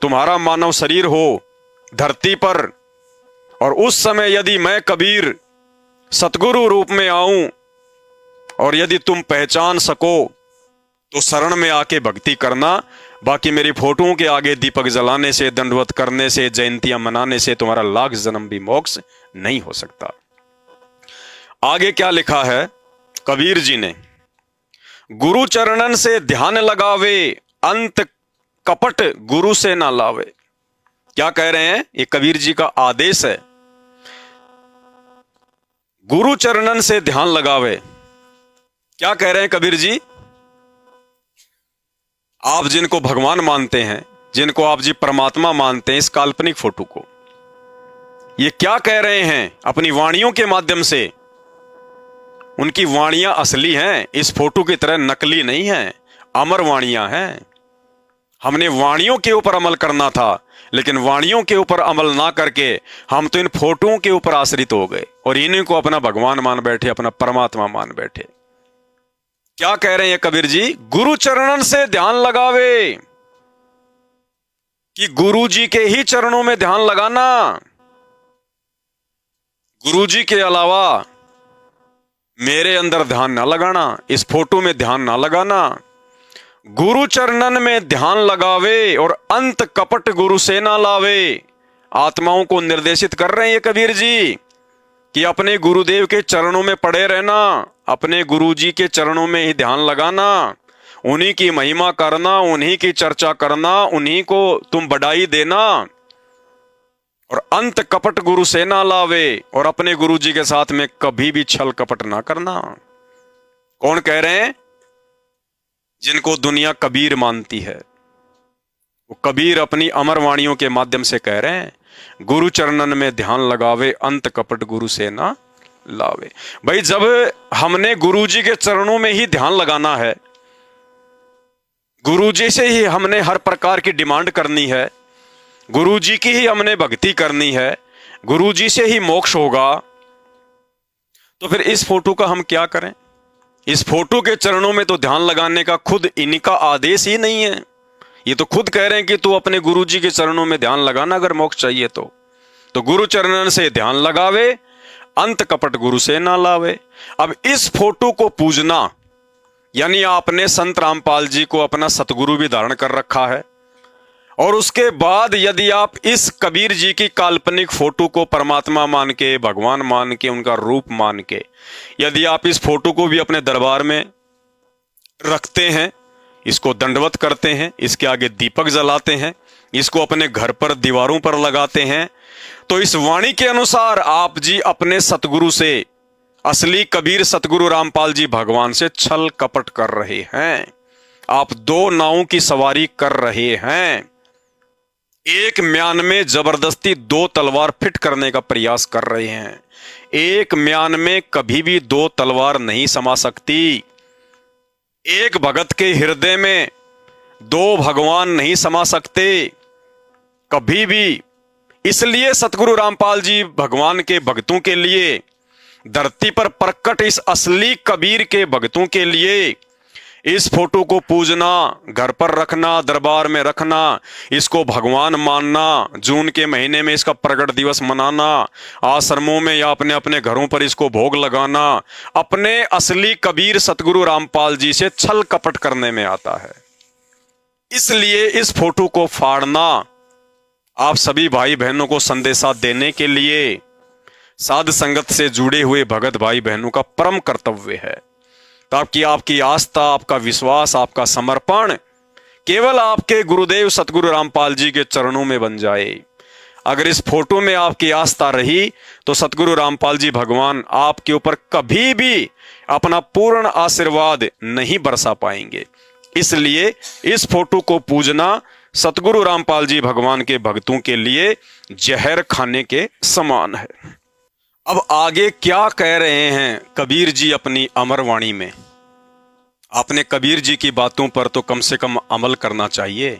तुम्हारा मानव शरीर हो धरती पर, और उस समय यदि मैं कबीर सतगुरु रूप में आऊं और यदि तुम पहचान सको तो शरण में आके भक्ति करना। बाकी मेरी फोटोओं के आगे दीपक जलाने से, दंडवत करने से, जयंतियां मनाने से तुम्हारा लाख जन्म भी मोक्ष नहीं हो सकता। आगे क्या लिखा है कबीर जी ने, गुरु चरणन से ध्यान लगावे, अंत कपट गुरु से ना लावे। क्या कह रहे हैं, ये कबीर जी का आदेश है। गुरु चरणन से ध्यान लगावे, क्या कह रहे हैं कबीर जी? आप जिनको भगवान मानते हैं, जिनको आप जी परमात्मा मानते हैं, इस काल्पनिक फोटो को, ये क्या कह रहे हैं अपनी वाणियों के माध्यम से? उनकी वाणियां असली हैं, इस फोटो की तरह नकली नहीं हैं, अमर वाणियां हैं। हमने वाणियों के ऊपर अमल करना था, लेकिन वाणियों के ऊपर अमल ना करके हम तो इन फोटोओं के ऊपर आश्रित हो गए और इन्हीं को अपना भगवान मान बैठे, अपना परमात्मा मान बैठे। क्या कह रहे हैं कबीर जी? गुरु चरणन से ध्यान लगावे, कि गुरु जी के ही चरणों में ध्यान लगाना, गुरु जी के अलावा मेरे अंदर ध्यान ना लगाना, इस फोटो में ध्यान ना लगाना। गुरु चरणन में ध्यान लगावे और अंत कपट गुरु से ना लावे। आत्माओं को निर्देशित कर रहे हैं ये कबीर जी कि अपने गुरुदेव के चरणों में पड़े रहना, अपने गुरु जी के चरणों में ही ध्यान लगाना, उन्हीं की महिमा करना, उन्हीं की चर्चा करना, उन्हीं को तुम बढ़ाई देना, और अंत कपट गुरु से ना लावे, और अपने गुरु जी के साथ में कभी भी छल कपट ना करना। कौन कह रहे हैं? जिनको दुनिया कबीर मानती है, वो कबीर अपनी अमर वाणियों के माध्यम से कह रहे हैं, गुरु चरणन में ध्यान लगावे, अंत कपट गुरु से ना लावे। भाई जब हमने गुरु जी के चरणों में ही ध्यान लगाना है, गुरु जी से ही हमने हर प्रकार की डिमांड करनी है, गुरु जी की ही हमने भक्ति करनी है, गुरु जी से ही मोक्ष होगा, तो फिर इस फोटो का हम क्या करें? इस फोटो के चरणों में तो ध्यान लगाने का खुद इनका आदेश ही नहीं है। ये तो खुद कह रहे हैं कि तू अपने गुरु जी के चरणों में ध्यान लगाना अगर मोक्ष चाहिए तो गुरु चरणन से ध्यान लगावे, अंत कपट गुरु से ना लावे। अब इस फोटो को पूजना, यानी आपने संत रामपाल जी को अपना सतगुरु भी धारण कर रखा है, और उसके बाद यदि आप इस कबीर जी की काल्पनिक फोटो को परमात्मा मान के, भगवान मान के, उनका रूप मान के, यदि आप इस फोटो को भी अपने दरबार में रखते हैं, इसको दंडवत करते हैं, इसके आगे दीपक जलाते हैं, इसको अपने घर पर दीवारों पर लगाते हैं, तो इस वाणी के अनुसार आप जी अपने सतगुरु से, असली कबीर सतगुरु रामपाल जी भगवान से छल कपट कर रहे हैं। आप दो नावों की सवारी कर रहे हैं। एक म्यान में जबरदस्ती दो तलवार फिट करने का प्रयास कर रहे हैं। एक म्यान में कभी भी दो तलवार नहीं समा सकती। एक भगत के हृदय में दो भगवान नहीं समा सकते कभी भी। इसलिए सतगुरु रामपाल जी भगवान के भक्तों के लिए, धरती पर प्रकट इस असली कबीर के भक्तों के लिए इस फोटो को पूजना, घर पर रखना, दरबार में रखना, इसको भगवान मानना, जून के महीने में इसका प्रकट दिवस मनाना, आश्रमों में या अपने अपने घरों पर इसको भोग लगाना, अपने असली कबीर सतगुरु रामपाल जी से छल कपट करने में आता है। इसलिए इस फोटो को फाड़ना आप सभी भाई बहनों को संदेशा देने के लिए साध संगत से जुड़े हुए भगत भाई बहनों का परम कर्तव्य है, ताकि आपकी आस्था, आपका विश्वास, आपका समर्पण केवल आपके गुरुदेव सतगुरु रामपाल जी के चरणों में बन जाए। अगर इस फोटो में आपकी आस्था रही तो सतगुरु रामपाल जी भगवान आपके ऊपर कभी भी अपना पूर्ण आशीर्वाद नहीं बरसा पाएंगे। इसलिए इस फोटो को पूजना सतगुरु रामपाल जी भगवान के भक्तों के लिए जहर खाने के समान है। अब आगे क्या कह रहे हैं कबीर जी अपनी अमर वाणी में। आपने कबीर जी की बातों पर तो कम से कम अमल करना चाहिए।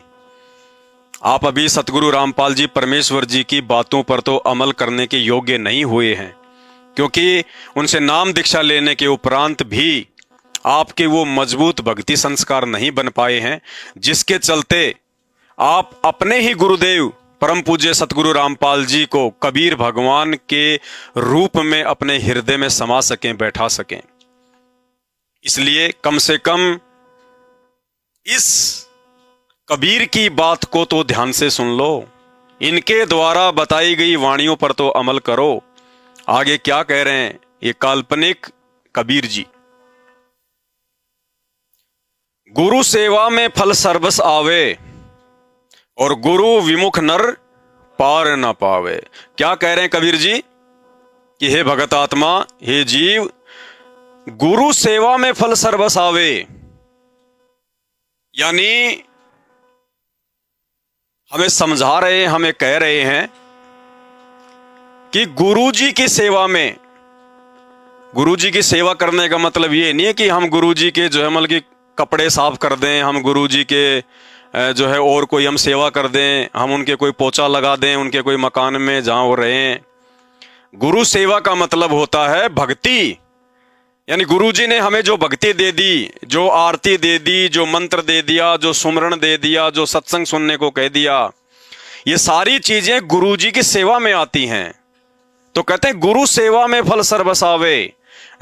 आप अभी सतगुरु रामपाल जी परमेश्वर जी की बातों पर तो अमल करने के योग्य नहीं हुए हैं, क्योंकि उनसे नाम दीक्षा लेने के उपरांत भी आपके वो मजबूत भक्ति संस्कार नहीं बन पाए हैं, जिसके चलते आप अपने ही गुरुदेव परम पूज्य सतगुरु रामपाल जी को कबीर भगवान के रूप में अपने हृदय में समा सकें, बैठा सकें। इसलिए कम से कम इस कबीर की बात को तो ध्यान से सुन लो, इनके द्वारा बताई गई वाणियों पर तो अमल करो। आगे क्या कह रहे हैं ये काल्पनिक कबीर जी। गुरु सेवा में फल सर्वस आवे और गुरु विमुख नर पार न पावे। क्या कह रहे हैं कबीर जी कि हे भगत आत्मा, हे जीव, गुरु सेवा में फल सर्वस आवे, यानी हमें समझा रहे हैं, हमें कह रहे हैं कि गुरु जी की सेवा में, गुरु जी की सेवा करने का मतलब ये नहीं है कि हम गुरु जी के जो है मतलब कि कपड़े साफ कर दें, हम गुरु जी के जो है और कोई हम सेवा कर दें, हम उनके कोई पोछा लगा दें उनके कोई मकान में जहां वो रहे हैं। गुरु सेवा का मतलब होता है भक्ति, यानी गुरु जी ने हमें जो भक्ति दे दी, जो आरती दे दी, जो मंत्र दे दिया, जो सुमरण दे दिया, जो सत्संग सुनने को कह दिया, ये सारी चीजें गुरु जी की सेवा में आती हैं। तो कहते हैं गुरु सेवा में फल सर्वस आवे।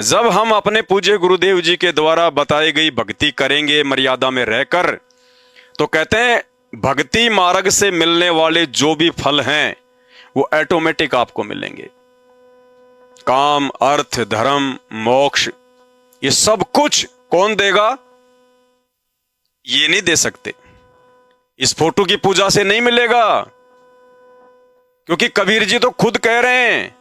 जब हम अपने पूज्य गुरुदेव जी के द्वारा बताई गई भक्ति करेंगे मर्यादा में रहकर, तो कहते हैं भक्ति मार्ग से मिलने वाले जो भी फल हैं वो ऑटोमेटिक आपको मिलेंगे। काम, अर्थ, धर्म, मोक्ष, ये सब कुछ कौन देगा? ये नहीं दे सकते, इस फोटो की पूजा से नहीं मिलेगा, क्योंकि कबीर जी तो खुद कह रहे हैं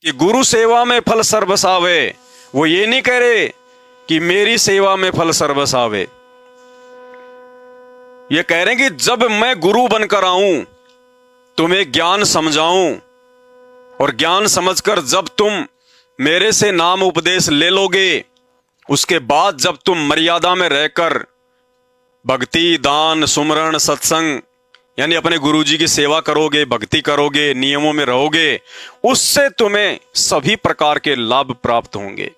कि गुरु सेवा में फल सर्वस आवे। वो ये नहीं कह रहे कि मेरी सेवा में फल सर्वस आवे, ये कह रहे हैं कि जब मैं गुरु बनकर आऊं, तुम्हें ज्ञान समझाऊं, और ज्ञान समझकर जब तुम मेरे से नाम उपदेश ले लोगे, उसके बाद जब तुम मर्यादा में रहकर भक्ति, दान, सुमरण, सत्संग यानी अपने गुरुजी की सेवा करोगे, भक्ति करोगे, नियमों में रहोगे, उससे तुम्हें सभी प्रकार के लाभ प्राप्त होंगे,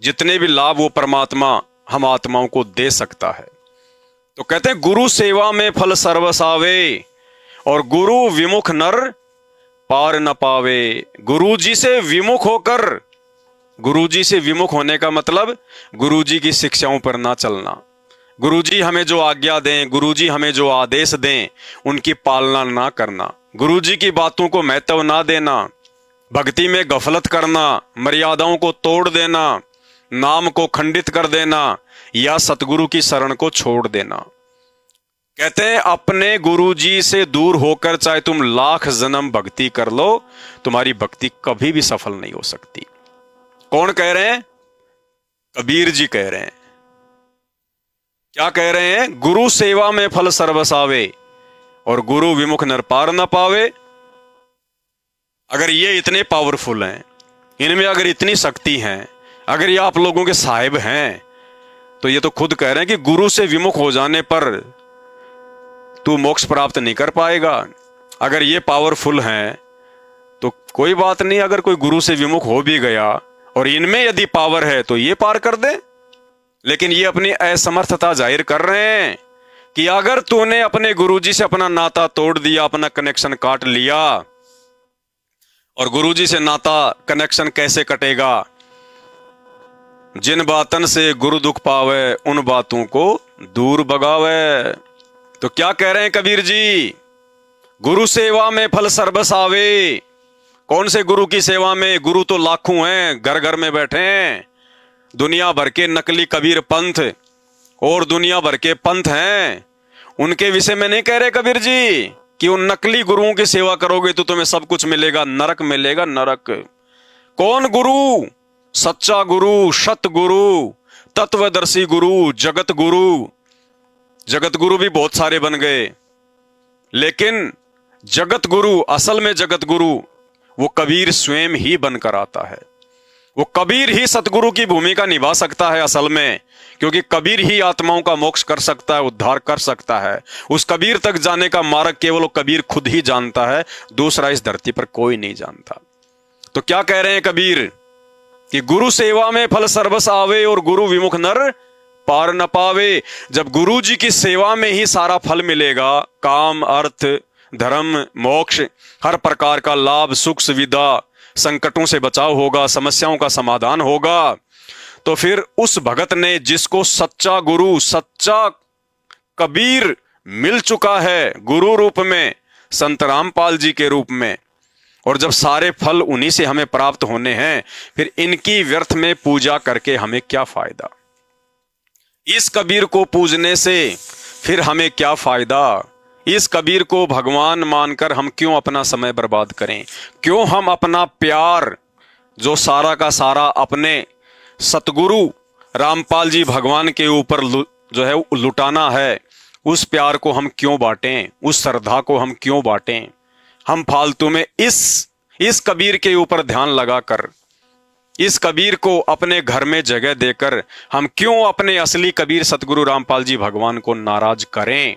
जितने भी लाभ वो परमात्मा हम आत्माओं को दे सकता है। तो कहते हैं गुरु सेवा में फल सर्वस आवे और गुरु विमुख नर पार न पावे। गुरु जी से विमुख होकर, गुरु जी से विमुख होने का मतलब गुरु जी की शिक्षाओं पर ना चलना, गुरु जी हमें जो आज्ञा दें, गुरु जी हमें जो आदेश दें, उनकी पालना ना करना, गुरु जी की बातों को महत्व ना देना, भक्ति में गफलत करना, मर्यादाओं को तोड़ देना, नाम को खंडित कर देना या सतगुरु की शरण को छोड़ देना। कहते हैं अपने गुरु जी से दूर होकर चाहे तुम लाख जन्म भक्ति कर लो, तुम्हारी भक्ति कभी भी सफल नहीं हो सकती। कौन कह रहे हैं? कबीर जी कह रहे हैं। क्या कह रहे हैं? गुरु सेवा में फल सर्वस आवे और गुरु विमुख नर पार न पावे। अगर ये इतने पावरफुल हैं, इनमें अगर इतनी शक्ति है, अगर ये आप लोगों के साहिब हैं, तो ये तो खुद कह रहे हैं कि गुरु से विमुख हो जाने पर तू मोक्ष प्राप्त नहीं कर पाएगा। अगर ये पावरफुल हैं तो कोई बात नहीं, अगर कोई गुरु से विमुख हो भी गया और इनमें यदि पावर है तो ये पार कर दे। लेकिन ये अपनी असमर्थता जाहिर कर रहे हैं कि अगर तूने अपने गुरुजी से अपना नाता तोड़ दिया, अपना कनेक्शन काट लिया, और गुरुजी से नाता कनेक्शन कैसे कटेगा? जिन बातन से गुरु दुख पावे, उन बातों को दूर भगावे। तो क्या कह रहे हैं कबीर जी? गुरु सेवा में फल सर्वस आवे। कौन से गुरु की सेवा में? गुरु तो लाखों हैं, घर घर में बैठे हैं। दुनिया भर के नकली कबीर पंथ और दुनिया भर के पंथ हैं, उनके विषय में नहीं कह रहे कबीर जी कि उन नकली गुरुओं की सेवा करोगे तो तुम्हें सब कुछ मिलेगा, नरक मिलेगा, नरक। कौन गुरु? सच्चा गुरु, सत गुरु, तत्वदर्शी गुरु, जगत गुरु। जगत गुरु भी बहुत सारे बन गए, लेकिन जगत गुरु, असल में जगत गुरु वो कबीर स्वयं ही बनकर आता है। वो कबीर ही सतगुरु की भूमिका निभा सकता है असल में, क्योंकि कबीर ही आत्माओं का मोक्ष कर सकता है, उद्धार कर सकता है। उस कबीर तक जाने का मार्ग केवल कबीर खुद ही जानता है, दूसरा इस धरती पर कोई नहीं जानता। तो क्या कह रहे हैं कबीर कि गुरु सेवा में फल सर्वस आवे और गुरु विमुख नर पार न पावे। जब गुरु जी की सेवा में ही सारा फल मिलेगा, काम, अर्थ, धर्म, मोक्ष, हर प्रकार का लाभ, सुख, सुविधा, संकटों से बचाव होगा, समस्याओं का समाधान होगा, तो फिर उस भगत ने जिसको सच्चा गुरु, सच्चा कबीर मिल चुका है गुरु रूप में, संत रामपाल जी के रूप में, और जब सारे फल उन्हीं से हमें प्राप्त होने हैं, फिर इनकी व्यर्थ में पूजा करके हमें क्या फायदा? इस कबीर को पूजने से फिर हमें क्या फायदा? इस कबीर को भगवान मानकर हम क्यों अपना समय बर्बाद करें? क्यों हम अपना प्यार जो सारा का सारा अपने सतगुरु रामपाल जी भगवान के ऊपर जो है लुटाना है, उस प्यार को हम क्यों बांटें? उस श्रद्धा को हम क्यों बांटें? हम फालतू में इस कबीर के ऊपर ध्यान लगाकर, इस कबीर को अपने घर में जगह देकर हम क्यों अपने असली कबीर सतगुरु रामपाल जी भगवान को नाराज करें?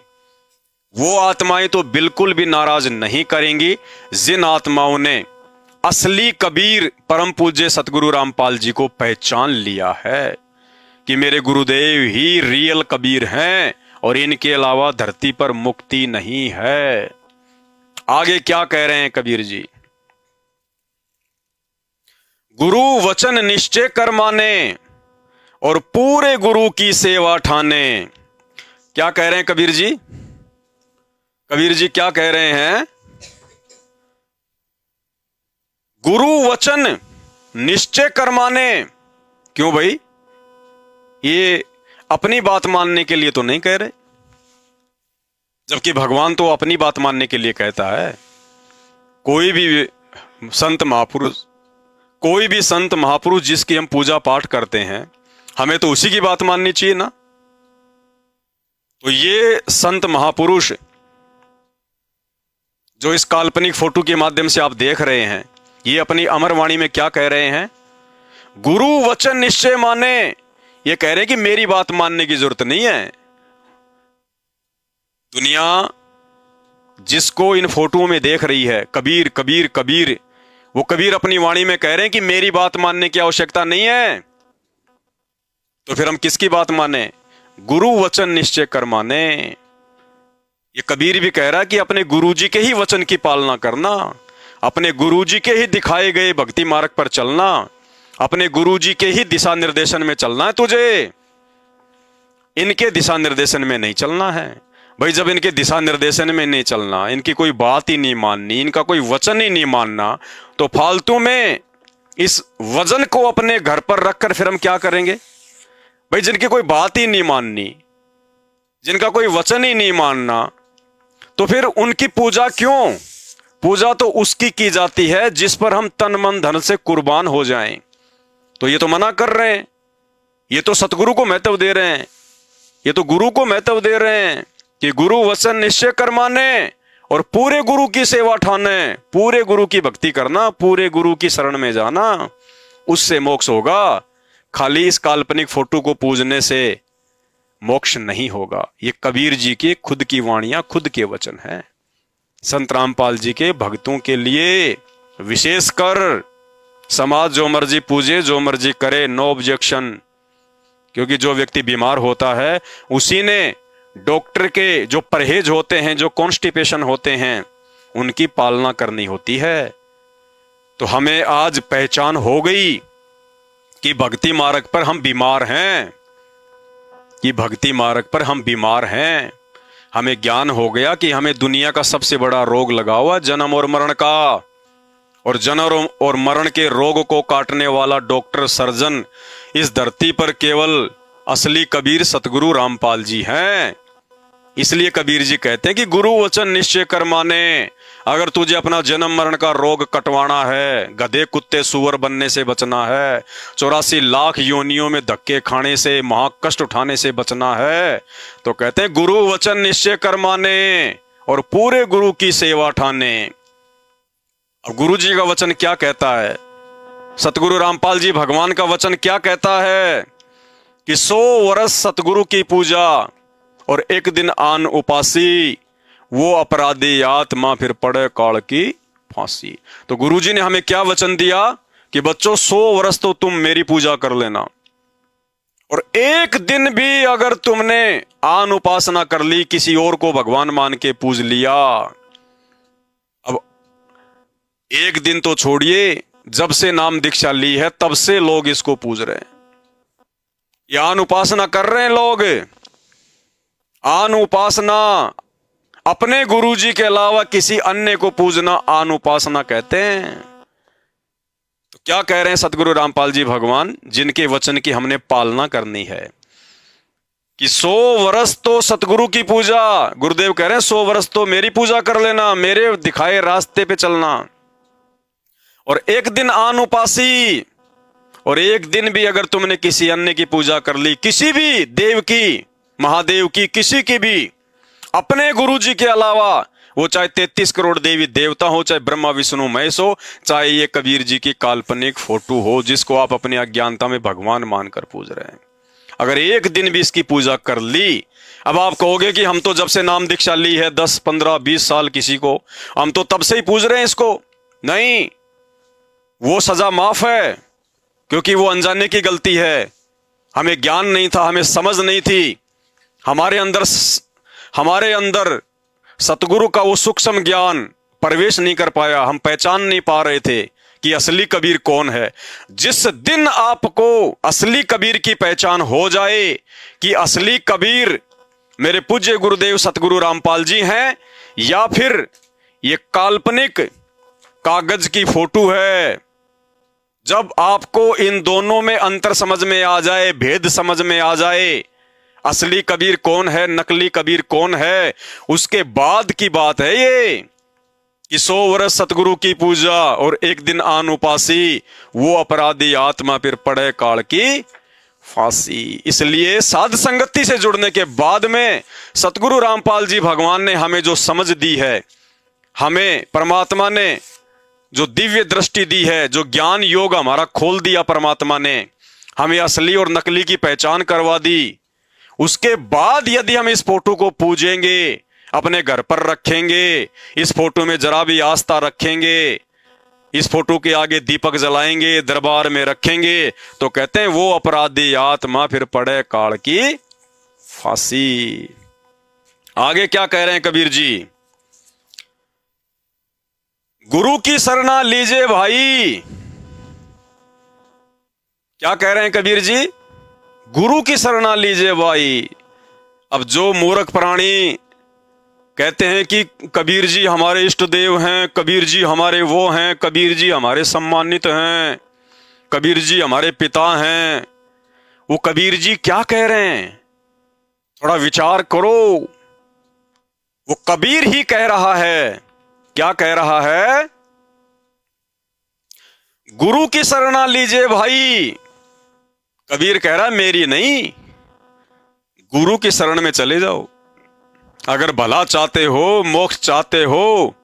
वो आत्माएं तो बिल्कुल भी नाराज नहीं करेंगी जिन आत्माओं ने असली कबीर परम पूज्य सतगुरु रामपाल जी को पहचान लिया है कि मेरे गुरुदेव ही रियल कबीर हैं और इनके अलावा धरती पर मुक्ति नहीं है। आगे क्या कह रहे हैं कबीर जी? गुरु वचन निश्चय कर माने और पूरे गुरु की सेवा ठाने। क्या कह रहे हैं कबीर जी? कबीर जी क्या कह रहे हैं? गुरु वचन निश्चय कर माने। क्यों भाई? ये अपनी बात मानने के लिए तो नहीं कह रहे, जबकि भगवान तो अपनी बात मानने के लिए कहता है। कोई भी संत महापुरुष जिसकी हम पूजा पाठ करते हैं, हमें तो उसी की बात माननी चाहिए ना। तो ये संत महापुरुष जो इस काल्पनिक फोटो के माध्यम से आप देख रहे हैं, ये अपनी अमर वाणी में क्या कह रहे हैं? गुरु वचन निश्चय माने। ये कह रहे हैं कि मेरी बात मानने की जरूरत नहीं है। दुनिया जिसको इन फोटोओं में देख रही है, कबीर कबीर कबीर, वो कबीर अपनी वाणी में कह रहे हैं कि मेरी बात मानने की आवश्यकता नहीं है। तो फिर हम किसकी बात माने? गुरु वचन निश्चय कर माने। ये कबीर भी कह रहा है कि अपने गुरुजी के ही वचन की पालना करना, अपने गुरुजी के ही दिखाए गए भक्ति मार्ग पर चलना, अपने गुरुजी के ही दिशा निर्देशन में चलना है तुझे, इनके दिशा निर्देशन में नहीं चलना है। भाई जब इनके दिशा निर्देशन में नहीं चलना, इनकी कोई बात ही नहीं माननी, इनका कोई वचन ही नहीं मानना, तो फालतू में इस वजन को अपने घर पर रखकर फिर हम क्या करेंगे? भाई जिनकी कोई बात ही नहीं माननी, जिनका कोई वचन ही नहीं मानना, तो फिर उनकी पूजा क्यों? पूजा तो उसकी की जाती है जिस पर हम तन मन धन से कुर्बान हो जाएं। तो ये तो मना कर रहे हैं, ये तो सतगुरु को महत्व दे रहे हैं, ये तो गुरु को महत्व दे रहे हैं कि गुरु वचन निश्चय कर माने और पूरे गुरु की सेवा ठाने, पूरे गुरु की भक्ति करना, पूरे गुरु की शरण में जाना, उससे मोक्ष होगा। खाली इस काल्पनिक फोटो को पूजने से मोक्ष नहीं होगा। ये कबीर जी की खुद की वाणियां, खुद के वचन हैं। संत रामपाल जी के भक्तों के लिए विशेषकर समाज जो मर्जी पूजे, जो मर्जी करे, नो ऑब्जेक्शन। क्योंकि जो व्यक्ति बीमार होता है उसी ने डॉक्टर के जो परहेज होते हैं, जो कॉन्स्टिपेशन होते हैं, उनकी पालना करनी होती है। तो हमें आज पहचान हो गई कि भक्ति मार्ग पर हम बीमार हैं, कि भक्ति मार्ग पर हम बीमार हैं। हमें ज्ञान हो गया कि हमें दुनिया का सबसे बड़ा रोग लगा हुआ जन्म और मरण का, और जन्म और मरण के रोग को काटने वाला डॉक्टर सर्जन इस धरती पर केवल असली कबीर सतगुरु रामपाल जी हैं। इसलिए कबीर जी कहते हैं कि गुरु वचन निश्चय कर माने। अगर तुझे अपना जन्म मरण का रोग कटवाना है, गधे कुत्ते सुअर बनने से बचना है, 84 लाख योनियों में धक्के खाने से, महाकष्ट उठाने से बचना है, तो कहते हैं गुरु वचन निश्चय कर माने और पूरे गुरु की सेवा ठाने। अब गुरु जी का वचन क्या कहता है, सतगुरु रामपाल जी भगवान का वचन क्या कहता है कि 100 वर्ष सतगुरु की पूजा और एक दिन आन उपासी, वो अपराधी आत्मा फिर पड़े काल की फांसी। तो गुरुजी ने हमें क्या वचन दिया कि बच्चों 100 वर्ष तो तुम मेरी पूजा कर लेना, और एक दिन भी अगर तुमने आन उपासना कर ली, किसी और को भगवान मान के पूज लिया, अब एक दिन तो छोड़िए, जब से नाम दीक्षा ली है तब से लोग इसको पूज रहे हैं, ये आन उपासना कर रहे हैं लोग। आन उपासना, अपने गुरुजी के अलावा किसी अन्य को पूजना आन उपासना कहते हैं। तो क्या कह रहे हैं सतगुरु रामपाल जी भगवान, जिनके वचन की हमने पालना करनी है कि 100 वर्ष तो सतगुरु की पूजा, गुरुदेव कह रहे हैं 100 वर्ष तो मेरी पूजा कर लेना, मेरे दिखाए रास्ते पे चलना, और एक दिन आन उपासी, और एक दिन भी अगर तुमने किसी अन्य की पूजा कर ली, किसी भी देव की, महादेव की, किसी की भी, अपने गुरु जी के अलावा, वो चाहे 33 करोड़ देवी देवता हो, चाहे ब्रह्मा विष्णु महेश हो, चाहे ये कबीर जी की काल्पनिक फोटो हो जिसको आप अपनी अज्ञानता में भगवान मानकर पूज रहे हैं, अगर एक दिन भी इसकी पूजा कर ली, अब आप कहोगे कि हम तो जब से नाम दीक्षा ली है 10, 15, 20 साल, किसी को हम तो तब से ही पूज रहे हैं इसको। नहीं, वो सजा माफ है, क्योंकि वो अनजाने की गलती है, हमें ज्ञान नहीं था, हमें समझ नहीं थी, हमारे अंदर सतगुरु का वो सूक्ष्म ज्ञान प्रवेश नहीं कर पाया, हम पहचान नहीं पा रहे थे कि असली कबीर कौन है। जिस दिन आपको असली कबीर की पहचान हो जाए कि असली कबीर मेरे पूज्य गुरुदेव सतगुरु रामपाल जी हैं या फिर ये काल्पनिक कागज की फोटो है, जब आपको इन दोनों में अंतर समझ में आ जाए, भेद समझ में आ जाए, असली कबीर कौन है, नकली कबीर कौन है, उसके बाद की बात है ये कि 100 वर्ष सतगुरु की पूजा और एक दिन आन उपासी, वो अपराधी आत्मा फिर पड़े काल की फांसी। इसलिए साध संगति से जुड़ने के बाद में सतगुरु रामपाल जी भगवान ने हमें जो समझ दी है, हमें परमात्मा ने जो दिव्य दृष्टि दी है, जो ज्ञान योग हमारा खोल दिया परमात्मा ने, हमें असली और नकली की पहचान करवा दी, उसके बाद यदि हम इस फोटो को पूजेंगे, अपने घर पर रखेंगे, इस फोटो में जरा भी आस्था रखेंगे, इस फोटो के आगे दीपक जलाएंगे, दरबार में रखेंगे, तो कहते हैं वो अपराधी आत्मा फिर पड़े काल की फांसी। आगे क्या कह रहे हैं कबीर जी, गुरु की शरणा लीजिए भाई। क्या कह रहे हैं कबीर जी, गुरु की शरणा लीजिए भाई। अब जो मूर्ख प्राणी कहते हैं कि कबीर जी हमारे इष्ट देव हैं, कबीर जी हमारे वो हैं, कबीर जी हमारे सम्मानित हैं, कबीर जी हमारे पिता हैं, वो कबीर जी क्या कह रहे हैं, थोड़ा विचार करो। वो कबीर ही कह रहा है, क्या कह रहा है, गुरु की शरणा लीजिए भाई। कबीर कह रहा है मेरी नहीं, गुरु की शरण में चले जाओ। अगर भला चाहते हो, मोक्ष चाहते हो,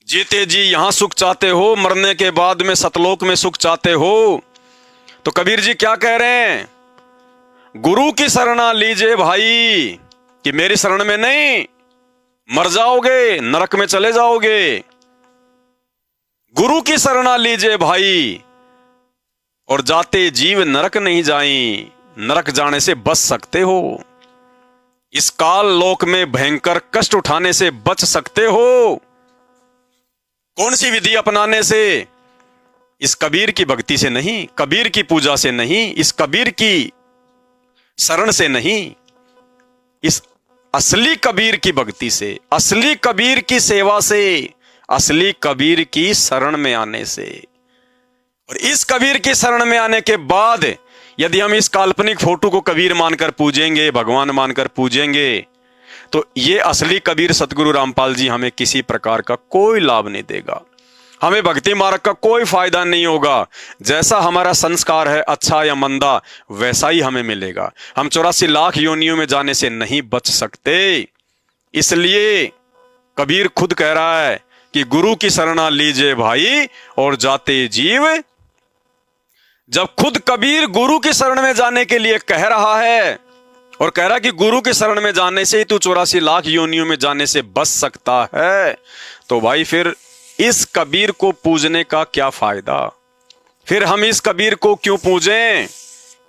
जीते जी यहां सुख चाहते हो, मरने के बाद में सतलोक में सुख चाहते हो, तो कबीर जी क्या कह रहे हैं, गुरु की शरणा लीजिए भाई, कि मेरी शरण में नहीं, मर जाओगे, नरक में चले जाओगे। गुरु की शरणा लीजिए भाई, और जाते जीव नरक नहीं जाएं, नरक जाने से बच सकते हो, इस काल लोक में भयंकर कष्ट उठाने से बच सकते हो। कौन सी विधि अपनाने से, इस कबीर की भक्ति से नहीं, कबीर की पूजा से नहीं, इस कबीर की शरण से नहीं, इस असली कबीर की भक्ति से, असली कबीर की सेवा से, असली कबीर की शरण में आने से। और इस कबीर की शरण में आने के बाद यदि हम इस काल्पनिक फोटो को कबीर मानकर पूजेंगे, भगवान मानकर पूजेंगे, तो ये असली कबीर सतगुरु रामपाल जी हमें किसी प्रकार का कोई लाभ नहीं देगा, हमें भक्ति मार्ग का कोई फायदा नहीं होगा। जैसा हमारा संस्कार है, अच्छा या मंदा, वैसा ही हमें मिलेगा। हम 84 लाख योनियों में जाने से नहीं बच सकते। इसलिए कबीर खुद कह रहा है कि गुरु की शरणा लीजिए भाई और जाते जीव। जब खुद कबीर गुरु की शरण में जाने के लिए कह रहा है और कह रहा कि गुरु की शरण में जाने से ही तू 84 लाख योनियों में जाने से बच सकता है, तो भाई फिर इस कबीर को पूजने का क्या फायदा? फिर हम इस कबीर को क्यों पूजें?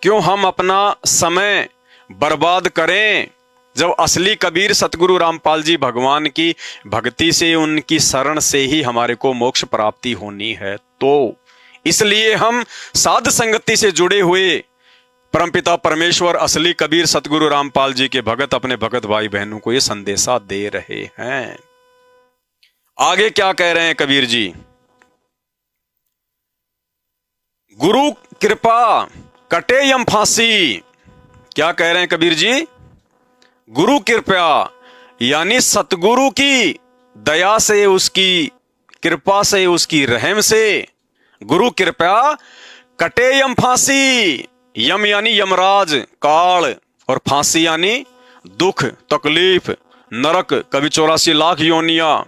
क्यों हम अपना समय बर्बाद करें, जब असली कबीर सतगुरु रामपाल जी भगवान की भक्ति से, उनकी शरण से ही हमारे को मोक्ष प्राप्ति होनी है। तो इसलिए हम साध संगति से जुड़े हुए परमपिता परमेश्वर असली कबीर सतगुरु रामपाल जी के भगत अपने भगत भाई बहनों को ये संदेशा दे रहे हैं। आगे क्या कह रहे हैं कबीर जी? गुरु कृपा कटे यम फांसी। क्या कह रहे हैं कबीर जी? गुरु कृपा यानी सतगुरु की दया से, उसकी कृपा से, उसकी रहम से, गुरु कृपा कटे यम फांसी। यम यानी यमराज काल, और फांसी यानी दुख तकलीफ नरक। कभी 84 लाख योनियां,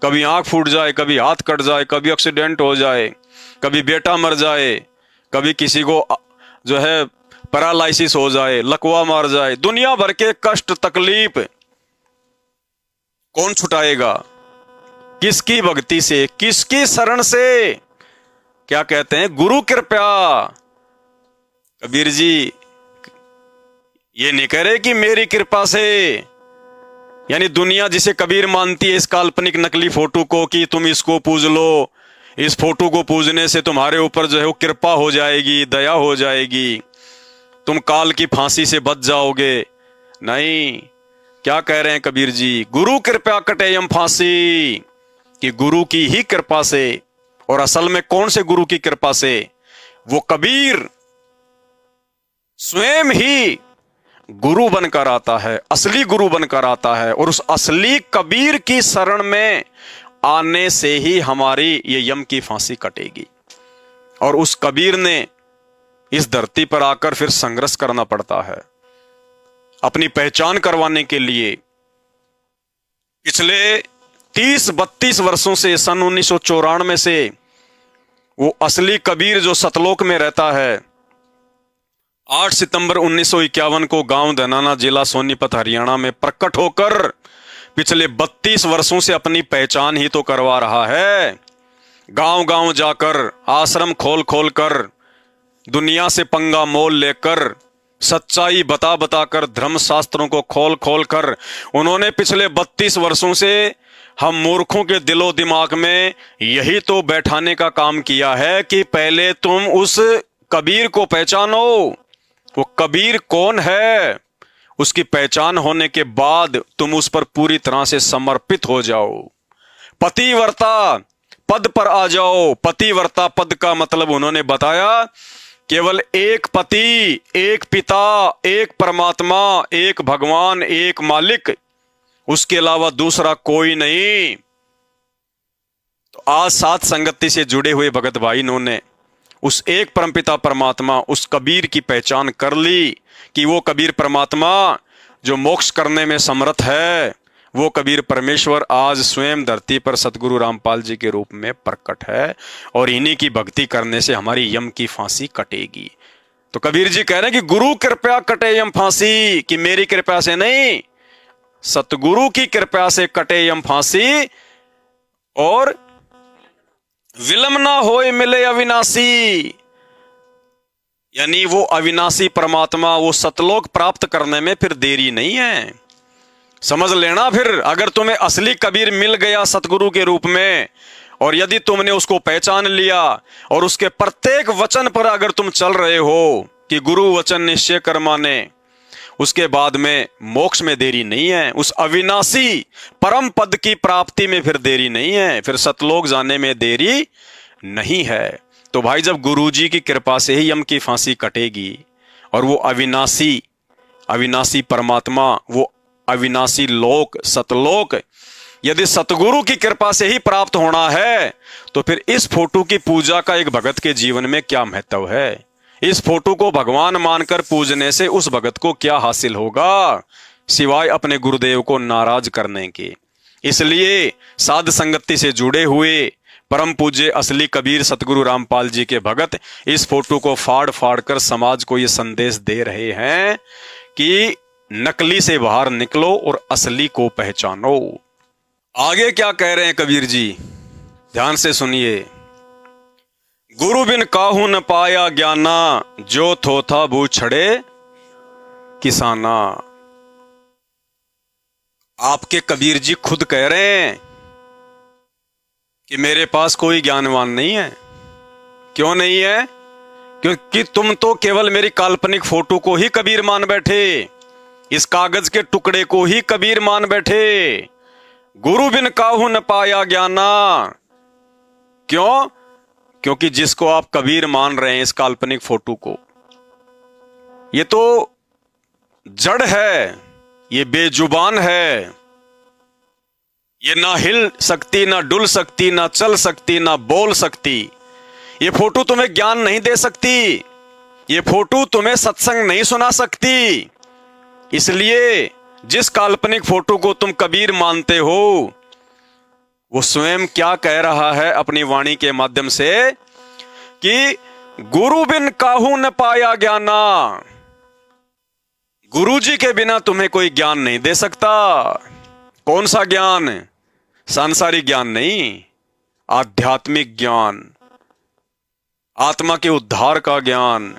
कभी आंख फूट जाए, कभी हाथ कट जाए, कभी एक्सीडेंट हो जाए, कभी बेटा मर जाए, कभी किसी को जो है पैरालिसिस हो जाए, लकवा मार जाए, दुनिया भर के कष्ट तकलीफ कौन छुटाएगा? किसकी भक्ति से, किसकी शरण से? क्या कहते हैं? गुरु कृपा। कबीर जी ये नहीं कह रहे कि मेरी कृपा से, यानी दुनिया जिसे कबीर मानती है इस काल्पनिक नकली फोटो को कि तुम इसको पूज लो, इस फोटो को पूजने से तुम्हारे ऊपर जो है वो कृपा हो जाएगी, दया हो जाएगी, तुम काल की फांसी से बच जाओगे। नहीं, क्या कह रहे हैं कबीर जी? गुरु कृपा कटे यम फांसी, कि गुरु की ही कृपा से। और असल में कौन से गुरु की कृपा से? वो कबीर स्वयं ही गुरु बनकर आता है, असली गुरु बनकर आता है, और उस असली कबीर की शरण में आने से ही हमारी ये यम की फांसी कटेगी। और उस कबीर ने इस धरती पर आकर फिर संघर्ष करना पड़ता है अपनी पहचान करवाने के लिए। पिछले 30-32 वर्षों से, सन 1994 से वो असली कबीर जो सतलोक में रहता है, 8 सितंबर 1951 को गांव धनाना, जिला सोनीपत, हरियाणा में प्रकट होकर पिछले 32 वर्षों से अपनी पहचान ही तो करवा रहा है। गांव गांव जाकर, आश्रम खोल खोल कर, दुनिया से पंगा मोल लेकर, सच्चाई बता बता कर, धर्म शास्त्रों को खोल खोल कर, उन्होंने पिछले 32 वर्षों से हम मूर्खों के दिलो दिमाग में यही तो बैठाने का काम किया है कि पहले तुम उस कबीर को पहचानो। वो कबीर कौन है, उसकी पहचान होने के बाद तुम उस पर पूरी तरह से समर्पित हो जाओ। पतिव्रता पद पर आ जाओ। पतिव्रता पद का मतलब उन्होंने बताया, केवल एक पति, एक पिता, एक परमात्मा, एक भगवान, एक मालिक, उसके अलावा दूसरा कोई नहीं। तो आज साथ संगति से जुड़े हुए भगत भाई इन्होंने उस एक परमपिता परमात्मा, उस कबीर की पहचान कर ली कि वो कबीर परमात्मा जो मोक्ष करने में समर्थ है, वो कबीर परमेश्वर आज स्वयं धरती पर सतगुरु रामपाल जी के रूप में प्रकट है, और इन्हीं की भक्ति करने से हमारी यम की फांसी कटेगी। तो कबीर जी कह रहे हैं कि गुरु कृपया कटे यम फांसी, कि मेरी कृपा से नहीं, सतगुरु की कृपा से कटे यम फांसी, और विलंब ना होए मिले अविनाशी, यानी वो अविनाशी परमात्मा, वो सतलोक प्राप्त करने में फिर देरी नहीं है। समझ लेना, फिर अगर तुम्हें असली कबीर मिल गया सतगुरु के रूप में, और यदि तुमने उसको पहचान लिया और उसके प्रत्येक वचन पर अगर तुम चल रहे हो कि गुरु वचन निश्चय कर माने, उसके बाद में मोक्ष में देरी नहीं है, उस अविनाशी परम पद की प्राप्ति में फिर देरी नहीं है, फिर सतलोक जाने में देरी नहीं है। तो भाई जब गुरु जी की कृपा से ही यम की फांसी कटेगी, और वो अविनाशी परमात्मा, वो अविनाशी लोक सतलोक यदि सतगुरु की कृपा से ही प्राप्त होना है, तो फिर इस फोटो की पूजा का एक भगत के जीवन में क्या महत्व है? इस फोटो को भगवान मानकर पूजने से उस भगत को क्या हासिल होगा, सिवाय अपने गुरुदेव को नाराज करने के। इसलिए साध संगति से जुड़े हुए परम पूज्य असली कबीर सतगुरु रामपाल जी के भगत इस फोटो को फाड़ फाड़ कर समाज को ये संदेश दे रहे हैं कि नकली से बाहर निकलो और असली को पहचानो। आगे क्या कह रहे हैं कबीर जी, ध्यान से सुनिए। गुरु बिन काहू न पाया ज्ञाना, जो थोथा बू छड़े किसाना। आपके कबीर जी खुद कह रहे हैं कि मेरे पास कोई ज्ञानवान नहीं है। क्यों नहीं है? क्योंकि तुम तो केवल मेरी काल्पनिक फोटो को ही कबीर मान बैठे, इस कागज के टुकड़े को ही कबीर मान बैठे। गुरु बिन काहू न पाया ज्ञाना। क्यों? क्योंकि जिसको आप कबीर मान रहे हैं, इस काल्पनिक फोटो को, ये तो जड़ है, ये बेजुबान है, ये ना हिल सकती, ना डुल सकती, ना चल सकती, ना बोल सकती। ये फोटो तुम्हें ज्ञान नहीं दे सकती, ये फोटो तुम्हें सत्संग नहीं सुना सकती। इसलिए जिस काल्पनिक फोटो को तुम कबीर मानते हो, वो स्वयं क्या कह रहा है अपनी वाणी के माध्यम से कि गुरु बिन काहू न पाया ज्ञाना। गुरु जी के बिना तुम्हें कोई ज्ञान नहीं दे सकता। कौन सा ज्ञान? सांसारिक ज्ञान नहीं, आध्यात्मिक ज्ञान, आत्मा के उद्धार का ज्ञान,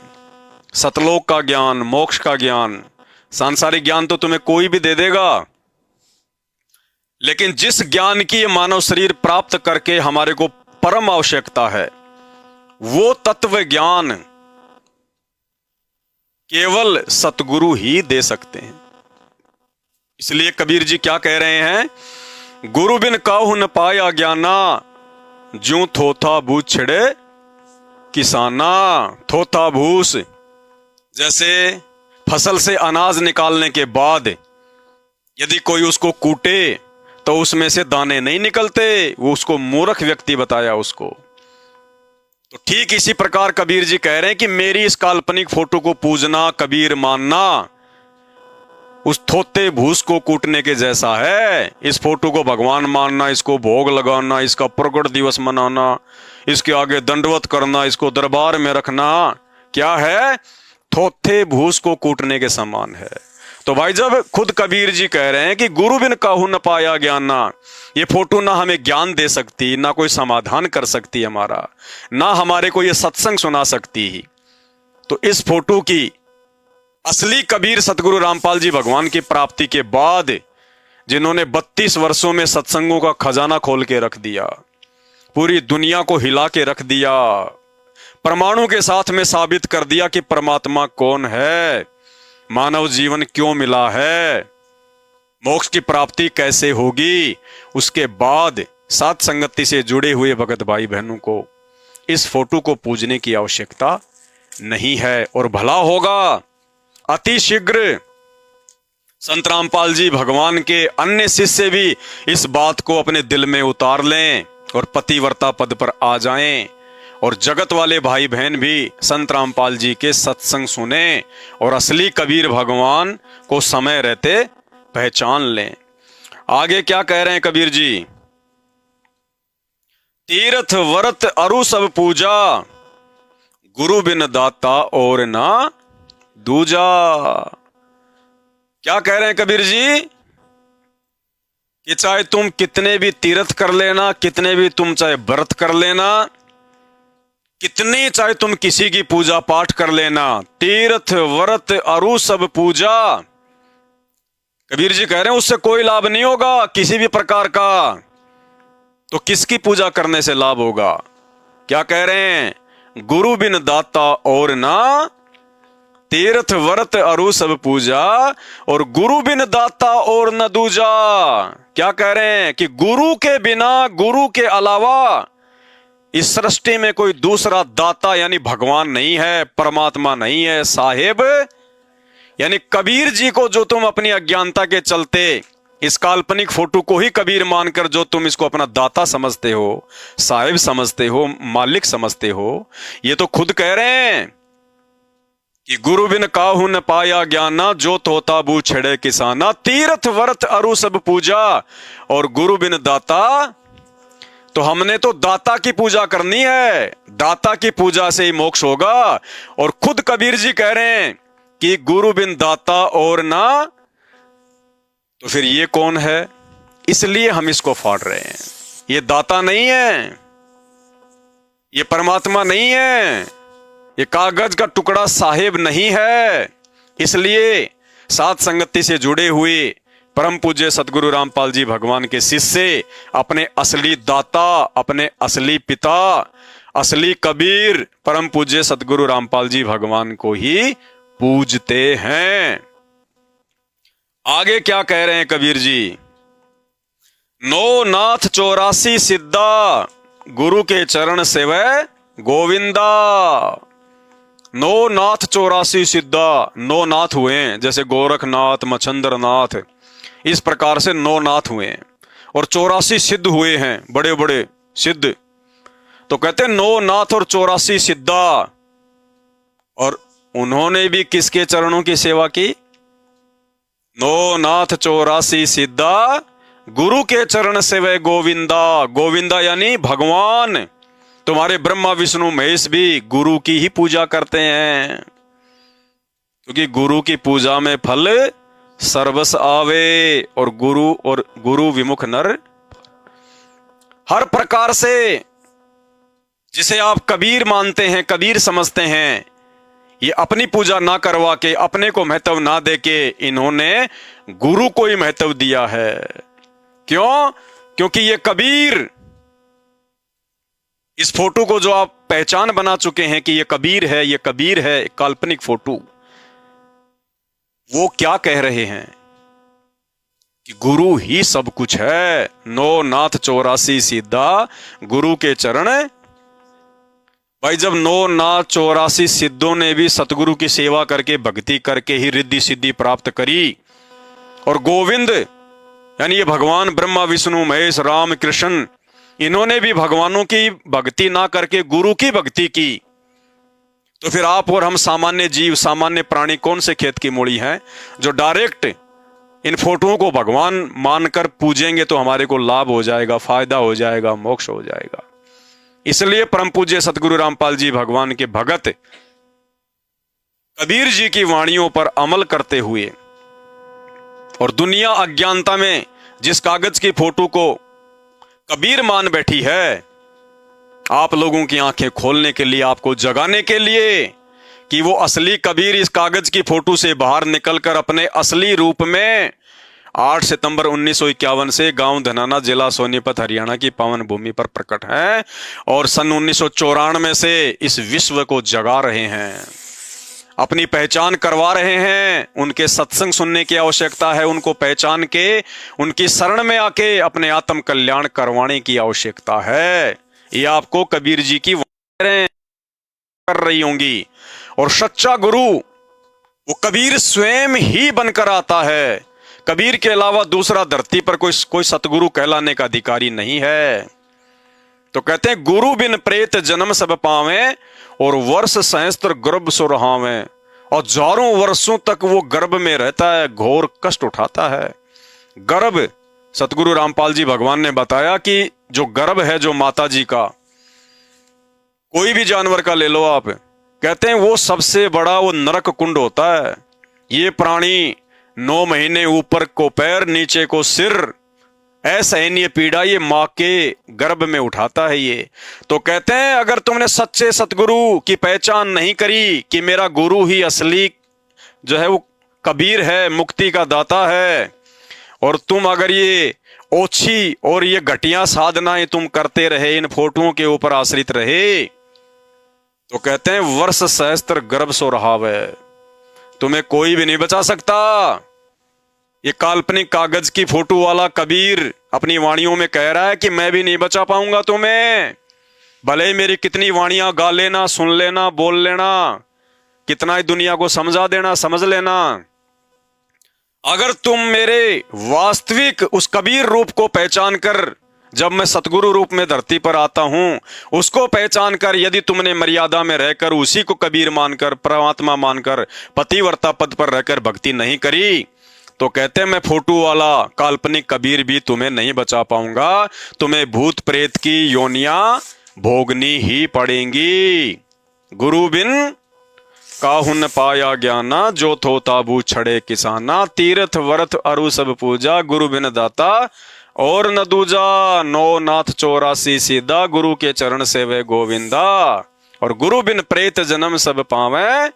सतलोक का ज्ञान, मोक्ष का ज्ञान। सांसारिक ज्ञान तो तुम्हें कोई भी दे देगा, लेकिन जिस ज्ञान की ये मानव शरीर प्राप्त करके हमारे को परम आवश्यकता है, वो तत्व ज्ञान केवल सतगुरु ही दे सकते हैं। इसलिए कबीर जी क्या कह रहे हैं? गुरु बिन काहू न पाया ज्ञाना, ज्यों थोथा भूस छिड़े किसाना। थोथा भूस, जैसे फसल से अनाज निकालने के बाद यदि कोई उसको कूटे तो उसमें से दाने नहीं निकलते, वो उसको मूर्ख व्यक्ति बताया उसको। तो ठीक इसी प्रकार कबीर जी कह रहे हैं कि मेरी इस काल्पनिक फोटो को पूजना, कबीर मानना, उस थोते भूस को कूटने के जैसा है। इस फोटो को भगवान मानना, इसको भोग लगाना, इसका प्रकट दिवस मनाना, इसके आगे दंडवत करना, इसको दरबार में रखना, क्या है? थोथे भूस को कूटने के समान है। तो भाई, जब खुद कबीर जी कह रहे हैं कि गुरु बिन काहू न पाया ज्ञाना, ये फोटो ना हमें ज्ञान दे सकती, ना कोई समाधान कर सकती हमारा, ना हमारे को ये सत्संग सुना सकती ही, तो इस फोटो की असली कबीर सतगुरु रामपाल जी भगवान की प्राप्ति के बाद, जिन्होंने 32 वर्षों में सत्संगों का खजाना खोल के रख दिया, पूरी दुनिया को हिला के रख दिया, परमाणु के साथ में साबित कर दिया कि परमात्मा कौन है, मानव जीवन क्यों मिला है, मोक्ष की प्राप्ति कैसे होगी, उसके बाद साथ संगति से जुड़े हुए भगत भाई बहनों को इस फोटो को पूजने की आवश्यकता नहीं है। और भला होगा अति शीघ्र संत रामपाल जी भगवान के अन्य शिष्य भी इस बात को अपने दिल में उतार लें और पतिव्रता पद पर आ जाएं, और जगत वाले भाई बहन भी संत रामपाल जी के सत्संग सुने और असली कबीर भगवान को समय रहते पहचान लें। आगे क्या कह रहे हैं कबीर जी? तीर्थ व्रत अरु सब पूजा, गुरु बिन दाता और ना दूजा। क्या कह रहे हैं कबीर जी? कि चाहे तुम कितने भी तीर्थ कर लेना, कितने भी तुम चाहे व्रत कर लेना, कितनी चाहे तुम किसी की पूजा पाठ कर लेना, तीर्थ व्रत अरु सब पूजा, कबीर जी कह रहे हैं उससे कोई लाभ नहीं होगा किसी भी प्रकार का। तो किसकी पूजा करने से लाभ होगा? क्या कह रहे हैं? गुरु बिन दाता और ना तीर्थ व्रत अरु सब पूजा, और गुरु बिन दाता और न दूजा। क्या कह रहे हैं? कि गुरु के बिना, गुरु के अलावा इस सृष्टि में कोई दूसरा दाता यानी भगवान नहीं है, परमात्मा नहीं है, साहेब यानी कबीर जी को जो तुम अपनी अज्ञानता के चलते इस काल्पनिक फोटो को ही कबीर मानकर जो तुम इसको अपना दाता समझते हो, साहिब समझते हो, मालिक समझते हो, ये तो खुद कह रहे हैं कि गुरु बिन काहू न पाया ज्ञाना, जो तोता बू छड़े किसाना, तीर्थ व्रत अरु सब पूजा, और गुरु बिन दाता, तो हमने तो दाता की पूजा करनी है, दाता की पूजा से ही मोक्ष होगा। और खुद कबीर जी कह रहे हैं कि गुरु बिन दाता और ना, तो फिर ये कौन है? इसलिए हम इसको फाड़ रहे हैं। ये दाता नहीं है, ये परमात्मा नहीं है, ये कागज का टुकड़ा साहिब नहीं है। इसलिए साथ संगति से जुड़े हुए परम पूज्य सतगुरु रामपाल जी भगवान के शिष्य अपने असली दाता, अपने असली पिता, असली कबीर परम पूज्य सतगुरु रामपाल जी भगवान को ही पूजते हैं। आगे क्या कह रहे हैं कबीर जी? नो नाथ 84 सिद्धा, गुरु के चरण सेवै गोविंदा। नो नाथ 84 सिद्धा, नो नाथ हुए हैं, जैसे गोरखनाथ, मच्छंद्रनाथ, इस प्रकार से नौ नाथ हुए हैं, और 84 सिद्ध हुए हैं, बड़े बड़े सिद्ध। तो कहते हैं नौ नाथ और 84 सिद्धा। और उन्होंने भी किसके चरणों की सेवा की? नो नाथ 84 सिद्धा, गुरु के चरण सेवै गोविंदा। गोविंदा यानी भगवान। तुम्हारे ब्रह्मा विष्णु महेश भी गुरु की ही पूजा करते हैं, क्योंकि गुरु की पूजा में फल सर्वस आवे, और गुरु विमुख नर। हर प्रकार से जिसे आप कबीर मानते हैं, कबीर समझते हैं, ये अपनी पूजा ना करवा के, अपने को महत्व ना दे के, इन्होंने गुरु को ही महत्व दिया है। क्यों? क्योंकि ये कबीर, इस फोटो को जो आप पहचान बना चुके हैं कि ये कबीर है, ये कबीर है, एक काल्पनिक फोटो, वो क्या कह रहे हैं कि गुरु ही सब कुछ है। नो नाथ 84 सिद्धा, गुरु के चरण। भाई जब नो नाथ 84 सिद्धों ने भी सतगुरु की सेवा करके, भक्ति करके ही रिद्धि सिद्धि प्राप्त करी, और गोविंद यानी ये भगवान ब्रह्मा विष्णु महेश राम कृष्ण, इन्होंने भी भगवानों की भक्ति ना करके गुरु की भक्ति की, तो फिर आप और हम सामान्य जीव, सामान्य प्राणी कौन से खेत की मूड़ी हैं जो डायरेक्ट इन फोटोओं को भगवान मानकर पूजेंगे तो हमारे को लाभ हो जाएगा, फायदा हो जाएगा, मोक्ष हो जाएगा। इसलिए परम पूज्य सतगुरु रामपाल जी भगवान के भगत कबीर जी की वाणियों पर अमल करते हुए, और दुनिया अज्ञानता में जिस कागज की फोटो को कबीर मान बैठी है, आप लोगों की आंखें खोलने के लिए, आपको जगाने के लिए कि वो असली कबीर इस कागज की फोटो से बाहर निकलकर अपने असली रूप में 8 सितंबर 1951 से गांव धनाना, जिला सोनीपत, हरियाणा की पावन भूमि पर प्रकट है, और सन 1994 से इस विश्व को जगा रहे हैं, अपनी पहचान करवा रहे हैं। उनके सत्संग सुनने की आवश्यकता है, उनको पहचान के उनकी शरण में आके अपने आत्म कल्याण करवाने की आवश्यकता है। ये आपको कबीर जी की कर रही होंगी। और सच्चा गुरु वो कबीर स्वयं ही बनकर आता है। कबीर के अलावा दूसरा धरती पर कोई सतगुरु कहलाने का अधिकारी नहीं है। तो कहते हैं गुरु बिन प्रेत जन्म सब पावे, और वर्ष सहस्त्र गर्भ सो रहावे, और हजारों वर्षों तक वो गर्भ में रहता है, घोर कष्ट उठाता है। गर्भ, सतगुरु रामपाल जी भगवान ने बताया कि जो गर्भ है, जो माता जी का, कोई भी जानवर का ले लो आप, कहते हैं वो सबसे बड़ा वो नरक कुंड होता है। ये प्राणी 9 महीने ऊपर को पैर, नीचे को सिर, असहनीय पीड़ा ये मां के गर्भ में उठाता है ये। तो कहते हैं अगर तुमने सच्चे सतगुरु की पहचान नहीं करी कि मेरा गुरु ही असली जो है वो कबीर है, मुक्ति का दाता है, और तुम अगर ये ओछी और ये घटिया साधनाएं तुम करते रहे, इन फोटोओं के ऊपर आश्रित रहे, तो कहते हैं वर्ष सहस्त्र गर्भ सो रहावे, तुम्हें कोई भी नहीं बचा सकता। ये काल्पनिक कागज की फोटो वाला कबीर अपनी वाणियों में कह रहा है कि मैं भी नहीं बचा पाऊंगा तुम्हें, भले ही मेरी कितनी वाणियां गा लेना, सुन लेना, बोल लेना, कितना ही दुनिया को समझा देना, समझ लेना, अगर तुम मेरे वास्तविक उस कबीर रूप को पहचान कर जब मैं सतगुरु रूप में धरती पर आता हूं, उसको पहचान कर यदि तुमने मर्यादा में रहकर उसी को कबीर मानकर, परमात्मा मानकर, पतिव्रता पद पर रहकर भक्ति नहीं करी, तो कहते मैं फोटो वाला काल्पनिक कबीर भी तुम्हें नहीं बचा पाऊंगा। तुम्हें भूत प्रेत की योनियां भोगनी ही पड़ेंगी। गुरु बिन काहुन पाया ज्ञाना, जो थो ताबू छड़े किसाना। तीर्थ वर्थ अरु सब पूजा, गुरु बिन दाता और न दूजा। नौ नाथ 84 सीधा, गुरु के चरण से वे गोविंदा। और गुरु बिन प्रेत जन्म सब पावे,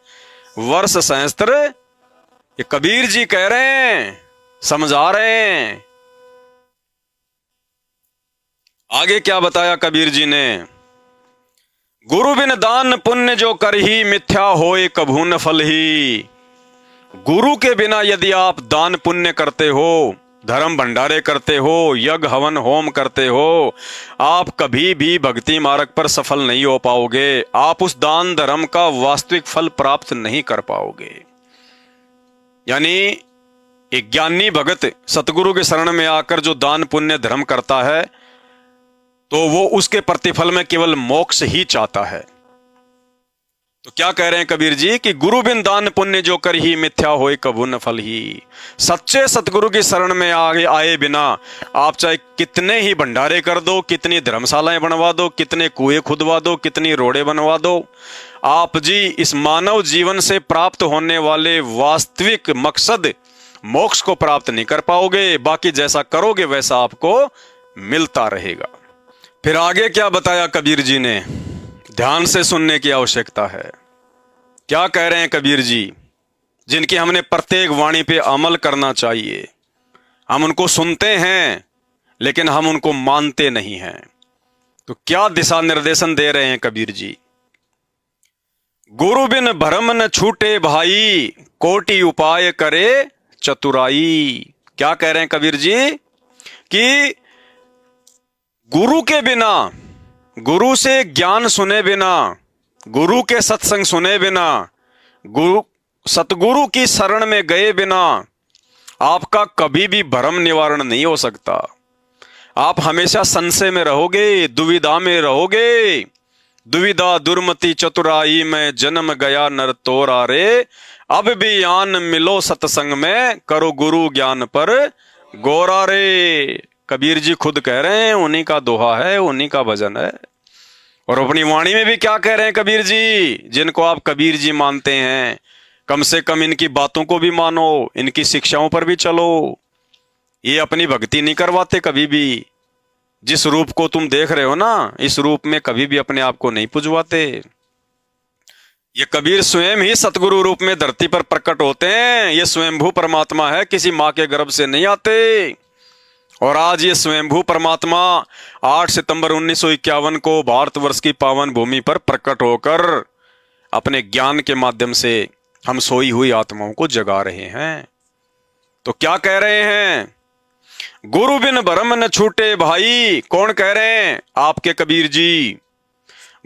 वर्ष सहस्त्र। ये कबीर जी कह रहे हैं, समझा रहे हैं। आगे क्या बताया कबीर जी ने? गुरु बिन दान पुण्य जो कर ही, मिथ्या होए कभू न फल ही। गुरु के बिना यदि आप दान पुण्य करते हो, धर्म भंडारे करते हो, यज्ञ हवन होम करते हो, आप कभी भी भक्ति मार्ग पर सफल नहीं हो पाओगे। आप उस दान धर्म का वास्तविक फल प्राप्त नहीं कर पाओगे। यानी एक ज्ञानी भगत सतगुरु के शरण में आकर जो दान पुण्य धर्म करता है, तो वो उसके प्रतिफल में केवल मोक्ष ही चाहता है। तो क्या कह रहे हैं कबीर जी कि गुरु बिन दान पुण्य जो कर ही, मिथ्या होए कभू न फल ही। सच्चे सतगुरु की शरण में आगे आए बिना आप चाहे कितने ही भंडारे कर दो, कितनी धर्मशालाएं बनवा दो, कितने कुएं खुदवा दो, कितनी रोड़े बनवा दो, आप जी इस मानव जीवन से प्राप्त होने वाले वास्तविक मकसद मोक्ष को प्राप्त नहीं कर पाओगे। बाकी जैसा करोगे वैसा आपको मिलता रहेगा। फिर आगे क्या बताया कबीर जी ने? ध्यान से सुनने की आवश्यकता है। क्या कह रहे हैं कबीर जी, जिनकी हमने प्रत्येक वाणी पे अमल करना चाहिए। हम उनको सुनते हैं लेकिन हम उनको मानते नहीं हैं। तो क्या दिशा निर्देशन दे रहे हैं कबीर जी? गुरु बिन भरम न छूटे भाई, कोटि उपाय करे चतुराई। क्या कह रहे हैं कबीर जी कि गुरु के बिना, गुरु से ज्ञान सुने बिना, गुरु के सत्संग सुने बिना, गुरु सतगुरु की शरण में गए बिना आपका कभी भी भ्रम निवारण नहीं हो सकता। आप हमेशा संशय में रहोगे, दुविधा में रहोगे। दुविधा दुर्मति चतुराई में, जन्म गया नर तोरा रे। अब भी आन मिलो सत्संग में, करो गुरु ज्ञान पर गोरा रे। कबीर जी खुद कह रहे हैं, उन्हीं का दोहा है, उन्हीं का भजन है। और अपनी वाणी में भी क्या कह रहे हैं कबीर जी? जिनको आप कबीर जी मानते हैं, कम से कम इनकी बातों को भी मानो, इनकी शिक्षाओं पर भी चलो। ये अपनी भक्ति नहीं करवाते कभी भी। जिस रूप को तुम देख रहे हो ना, इस रूप में कभी भी अपने आप को नहीं पुजवाते। ये कबीर स्वयं ही सतगुरु रूप में धरती पर प्रकट होते हैं। ये स्वयंभू परमात्मा है, किसी मां के गर्भ से नहीं आते। और आज ये स्वयंभू परमात्मा 8 सितंबर 1951 को भारतवर्ष की पावन भूमि पर प्रकट होकर अपने ज्ञान के माध्यम से हम सोई हुई आत्माओं को जगा रहे हैं। तो क्या कह रहे हैं? गुरु बिन भरम न छूटे भाई। कौन कह रहे हैं? आपके कबीर जी।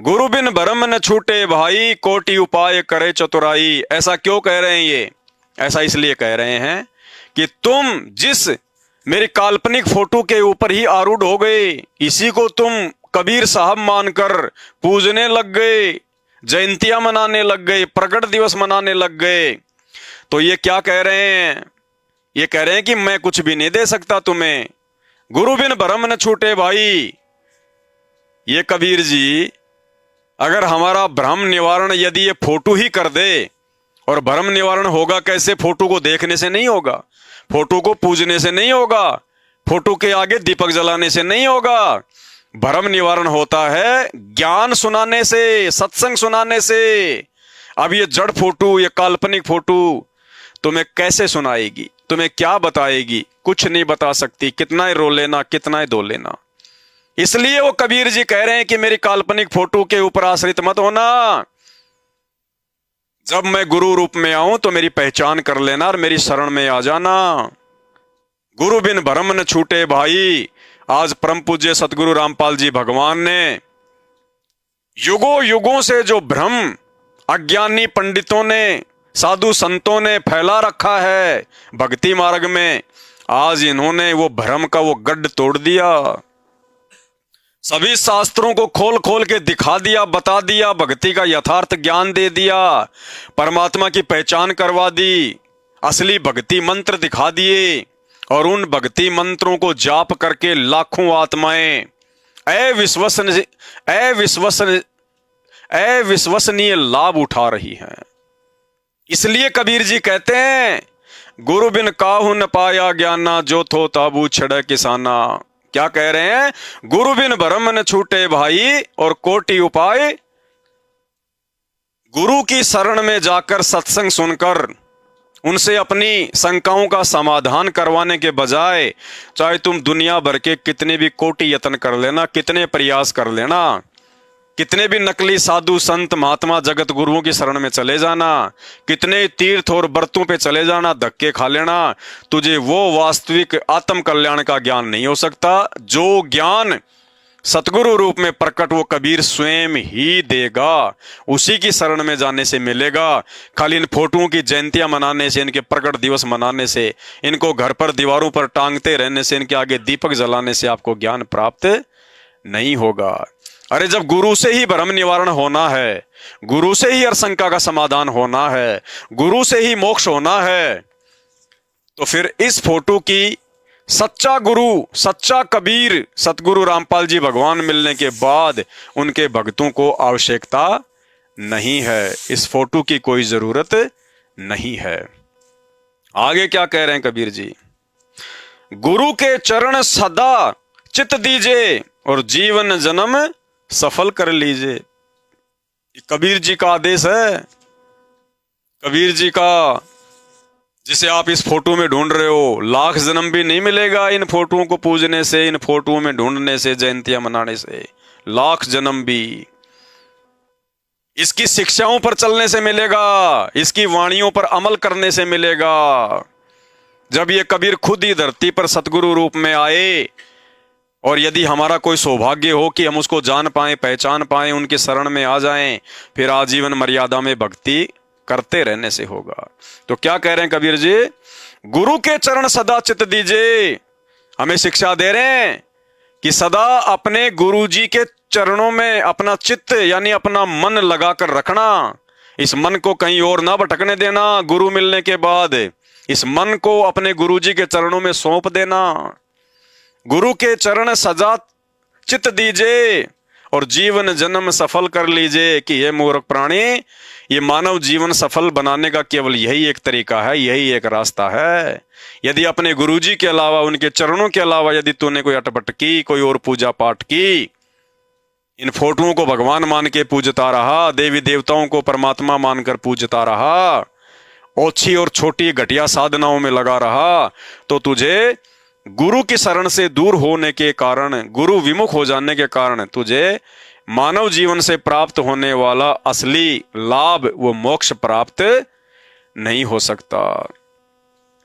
गुरु बिन भरम न छूटे भाई, कोटि उपाय करे चतुराई। ऐसा क्यों कह रहे हैं ये? ऐसा इसलिए कह रहे हैं कि तुम जिस मेरी काल्पनिक फोटो के ऊपर ही आरूढ़ हो गए, इसी को तुम कबीर साहब मानकर पूजने लग गए, जयंतियां मनाने लग गए, प्रकट दिवस मनाने लग गए। तो ये क्या कह रहे हैं? ये कह रहे हैं कि मैं कुछ भी नहीं दे सकता तुम्हें। गुरु बिन भरम न छूटे भाई। ये कबीर जी अगर हमारा भ्रम निवारण यदि ये फोटो ही कर दे, और भ्रम निवारण होगा कैसे? फोटो को देखने से नहीं होगा, फोटो को पूजने से नहीं होगा, फोटो के आगे दीपक जलाने से नहीं होगा। भ्रम निवारण होता है ज्ञान सुनाने से, सत्संग सुनाने से। अब ये जड़ फोटो, ये काल्पनिक फोटो तुम्हें कैसे सुनाएगी? तुम्हें क्या बताएगी? कुछ नहीं बता सकती। कितना ही रो लेना, कितना ही धो लेना। इसलिए वो कबीर जी कह रहे हैं कि मेरी काल्पनिक फोटो के ऊपर आश्रित मत होना। जब मैं गुरु रूप में आऊं तो मेरी पहचान कर लेना और मेरी शरण में आ जाना। गुरु बिन भरम न छूटे भाई। आज परम पूज्य सतगुरु रामपाल जी भगवान ने युगों युगों से जो भ्रम अज्ञानी पंडितों ने, साधु संतों ने फैला रखा है भक्ति मार्ग में, आज इन्होंने वो भ्रम का वो गड्ढ तोड़ दिया। सभी शास्त्रों को खोल खोल के दिखा दिया, बता दिया, भक्ति का यथार्थ ज्ञान दे दिया, परमात्मा की पहचान करवा दी, असली भक्ति मंत्र दिखा दिए, और उन भक्ति मंत्रों को जाप करके लाखों आत्माएं अविश्वसनीय अविश्वसनीय अविश्वसनीय लाभ उठा रही हैं। इसलिए कबीर जी कहते हैं, गुरु बिन काहू न पाया ज्ञाना, जो थो ताबू छड़े किसाना। क्या कह रहे हैं? गुरु बिन भरम न छूटे भाई, और कोटि उपाय। गुरु की शरण में जाकर सत्संग सुनकर उनसे अपनी शंकाओं का समाधान करवाने के बजाय, चाहे तुम दुनिया भर के कितने भी कोटि यत्न कर लेना, कितने प्रयास कर लेना, कितने भी नकली साधु संत महात्मा जगत गुरुओं की शरण में चले जाना, कितने तीर्थ और व्रतों पे चले जाना, धक्के खा लेना, तुझे वो वास्तविक आत्म कल्याण का ज्ञान नहीं हो सकता। जो ज्ञान सतगुरु रूप में प्रकट वो कबीर स्वयं ही देगा, उसी की शरण में जाने से मिलेगा। खाली इन फोटोओं की जयंतियां मनाने से, इनके प्रकट दिवस मनाने से, इनको घर पर दीवारों पर टांगते रहने से, इनके आगे दीपक जलाने से आपको ज्ञान प्राप्त नहीं होगा। अरे जब गुरु से ही भ्रम निवारण होना है, गुरु से ही हर शंका का समाधान होना है, गुरु से ही मोक्ष होना है, तो फिर इस फोटो की सच्चा गुरु, सच्चा कबीर सतगुरु रामपाल जी भगवान मिलने के बाद उनके भक्तों को आवश्यकता नहीं है। इस फोटो की कोई जरूरत नहीं है। आगे क्या कह रहे हैं कबीर जी? गुरु के चरण सदा चित दीजिए, और जीवन जन्म सफल कर लीजिए। कबीर जी का आदेश है, कबीर जी का, जिसे आप इस फोटो में ढूंढ रहे हो। लाख जन्म भी नहीं मिलेगा इन फोटोओं को पूजने से, इन फोटोओं में ढूंढने से, जयंतियां मनाने से। लाख जन्म भी इसकी शिक्षाओं पर चलने से मिलेगा, इसकी वाणियों पर अमल करने से मिलेगा। जब ये कबीर खुद ही धरती पर सतगुरु रूप में आए, और यदि हमारा कोई सौभाग्य हो कि हम उसको जान पाएं, पहचान पाएं, उनके शरण में आ जाएं, फिर आजीवन मर्यादा में भक्ति करते रहने से होगा। तो क्या कह रहे हैं कबीर जी? गुरु के चरण सदा चित दीजिए। हमें शिक्षा दे रहे हैं कि सदा अपने गुरु जी के चरणों में अपना चित्त यानी अपना मन लगाकर रखना। इस मन को कहीं और ना भटकने देना। गुरु मिलने के बाद इस मन को अपने गुरु जी के चरणों में सौंप देना। गुरु के चरण सजा चित दीजिए, और जीवन जन्म सफल कर लीजिए। कि ये मूर्ख प्राणी, ये मानव जीवन सफल बनाने का केवल यही एक तरीका है, यही एक रास्ता है। यदि अपने गुरुजी के अलावा, उनके चरणों के अलावा यदि तूने कोई अटपट की, कोई और पूजा पाठ की, इन फोटोओं को भगवान मान के पूजता रहा, देवी देवताओं को परमात्मा मानकर पूजता रहा, ओछी और छोटी घटिया साधनाओं में लगा रहा, तो तुझे गुरु की शरण से दूर होने के कारण, गुरु विमुख हो जाने के कारण तुझे मानव जीवन से प्राप्त होने वाला असली लाभ, वो मोक्ष प्राप्त नहीं हो सकता।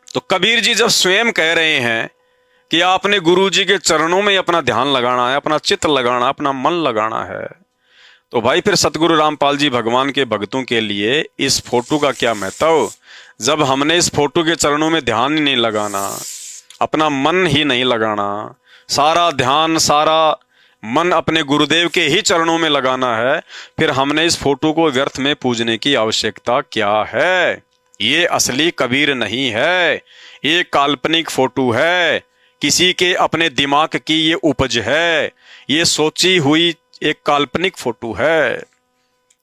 तो कबीर जी जब स्वयं कह रहे हैं कि आपने गुरु जी के चरणों में अपना ध्यान लगाना है, अपना चित्त लगाना, अपना मन लगाना है, तो भाई फिर सतगुरु रामपाल जी भगवान के भक्तों के लिए इस फोटो का क्या महत्व? जब हमने इस फोटो के चरणों में ध्यान ही नहीं लगाना, अपना मन ही नहीं लगाना, सारा ध्यान, सारा मन अपने गुरुदेव के ही चरणों में लगाना है, फिर हमने इस फोटो को व्यर्थ में पूजने की आवश्यकता क्या है? ये असली कबीर नहीं है, ये काल्पनिक फोटो है, किसी के अपने दिमाग की ये उपज है, ये सोची हुई एक काल्पनिक फोटो है।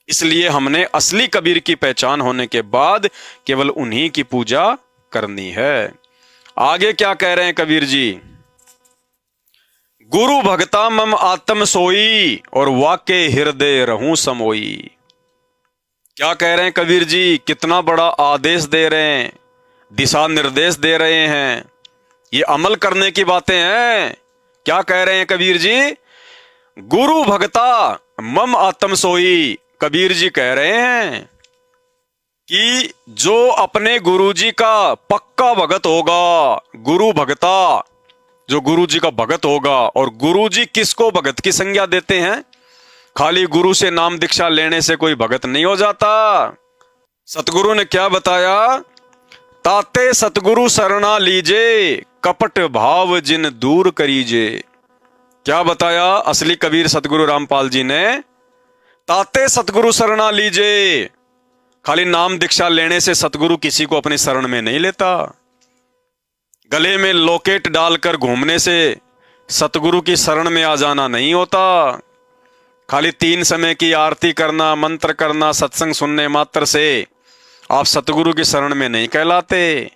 इसलिए हमने असली कबीर की पहचान होने के बाद केवल उन्हीं की पूजा करनी है। आगे क्या कह रहे हैं कबीर जी? गुरु भगता मम आत्म सोई, और वाके हृदय रहूं समोई। क्या कह रहे हैं कबीर जी? कितना बड़ा आदेश दे रहे हैं, दिशा निर्देश दे रहे हैं, ये अमल करने की बातें हैं। क्या कह रहे हैं कबीर जी? गुरु भगता मम आत्म सोई। कबीर जी कह रहे हैं कि जो अपने गुरु जी का पक्का भगत होगा, गुरु भगता, जो गुरु जी का भगत होगा, और गुरु जी किसको भगत की संज्ञा देते हैं? खाली गुरु से नाम दीक्षा लेने से कोई भगत नहीं हो जाता। सतगुरु ने क्या बताया? ताते सतगुरु शरणा लीजे, कपट भाव जिन दूर करीजे। क्या बताया असली कबीर सतगुरु रामपाल जी ने? ताते सतगुरु शरणा लीजे। खाली नाम दीक्षा लेने से सतगुरु किसी को अपनी शरण में नहीं लेता। गले में लॉकेट डालकर घूमने से सतगुरु की शरण में आ जाना नहीं होता। खाली 3 समय की आरती करना, मंत्र करना, सत्संग सुनने मात्र से आप सतगुरु की शरण में नहीं कहलाते।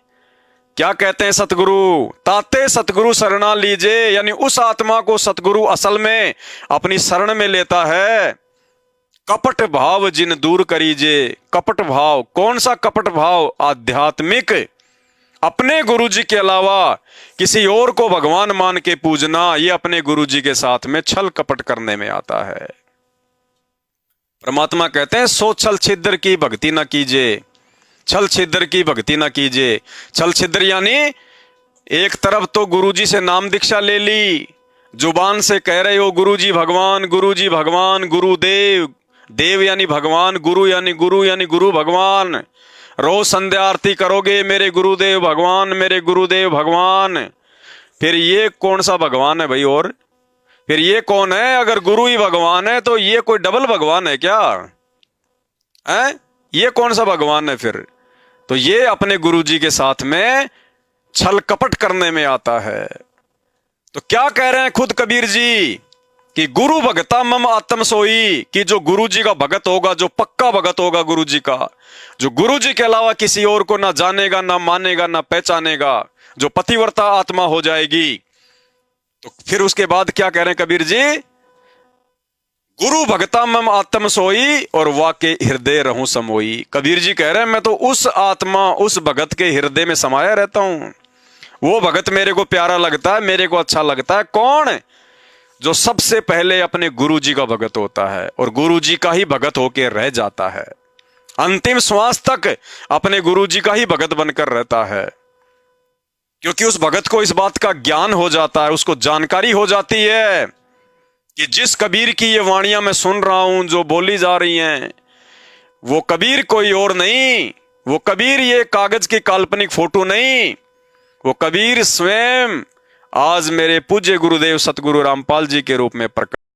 क्या कहते हैं सतगुरु? ताते सतगुरु शरणा लीजे, यानी उस आत्मा को सतगुरु असल में अपनी शरण में लेता है। कपट भाव जिन दूर करीजे। कपट भाव, कौन सा कपट भाव? आध्यात्मिक। अपने गुरुजी के अलावा किसी और को भगवान मान के पूजना, ये अपने गुरुजी के साथ में छल कपट करने में आता है। परमात्मा कहते हैं सो छल छिद्र की भक्ति न कीजिए। छल छिद्र की भक्ति न कीजिए। छल छिद्र यानी एक तरफ तो गुरुजी से नाम दीक्षा ले ली, जुबान से कह रहे हो गुरुजी भगवान, गुरुजी भगवान, गुरुदेव, देव यानी भगवान, गुरु यानी गुरु भगवान। रोज संध्या आरती करोगे मेरे गुरुदेव भगवान, मेरे गुरुदेव भगवान। फिर ये कौन सा भगवान है भाई? और फिर ये कौन है? अगर गुरु ही भगवान है तो ये कोई डबल भगवान है क्या है? ये कौन सा भगवान है फिर? तो ये अपने गुरुजी के साथ में छल कपट करने में आता है। तो क्या कह रहे हैं खुद कबीर जी कि गुरु भगता मम आत्म सोई, कि जो गुरुजी का भगत होगा, जो पक्का भगत होगा गुरुजी का, जो गुरुजी के अलावा किसी और को ना जानेगा, ना मानेगा, ना पहचानेगा, जो पतिव्रता आत्मा हो जाएगी। तो फिर उसके बाद क्या कह रहे हैं कबीर जी? गुरु भगता मम आत्म सोई और वाके हृदय रहूं समोई। कबीर जी कह रहे हैं मैं तो उस आत्मा, उस भगत के हृदय में समाया रहता हूं। वो भगत मेरे को प्यारा लगता है, मेरे को अच्छा लगता है। कौन? जो सबसे पहले अपने गुरुजी का भगत होता है और गुरुजी का ही भगत होके रह जाता है। अंतिम श्वास तक अपने गुरुजी का ही भगत बनकर रहता है, क्योंकि उस भगत को इस बात का ज्ञान हो जाता है, उसको जानकारी हो जाती है कि जिस कबीर की ये वाणियां मैं सुन रहा हूं, जो बोली जा रही हैं, वो कबीर कोई और नहीं। वो कबीर ये कागज की काल्पनिक फोटो नहीं, वो कबीर स्वयं आज मेरे पूज्य गुरुदेव सतगुरु रामपाल जी के रूप में प्रकट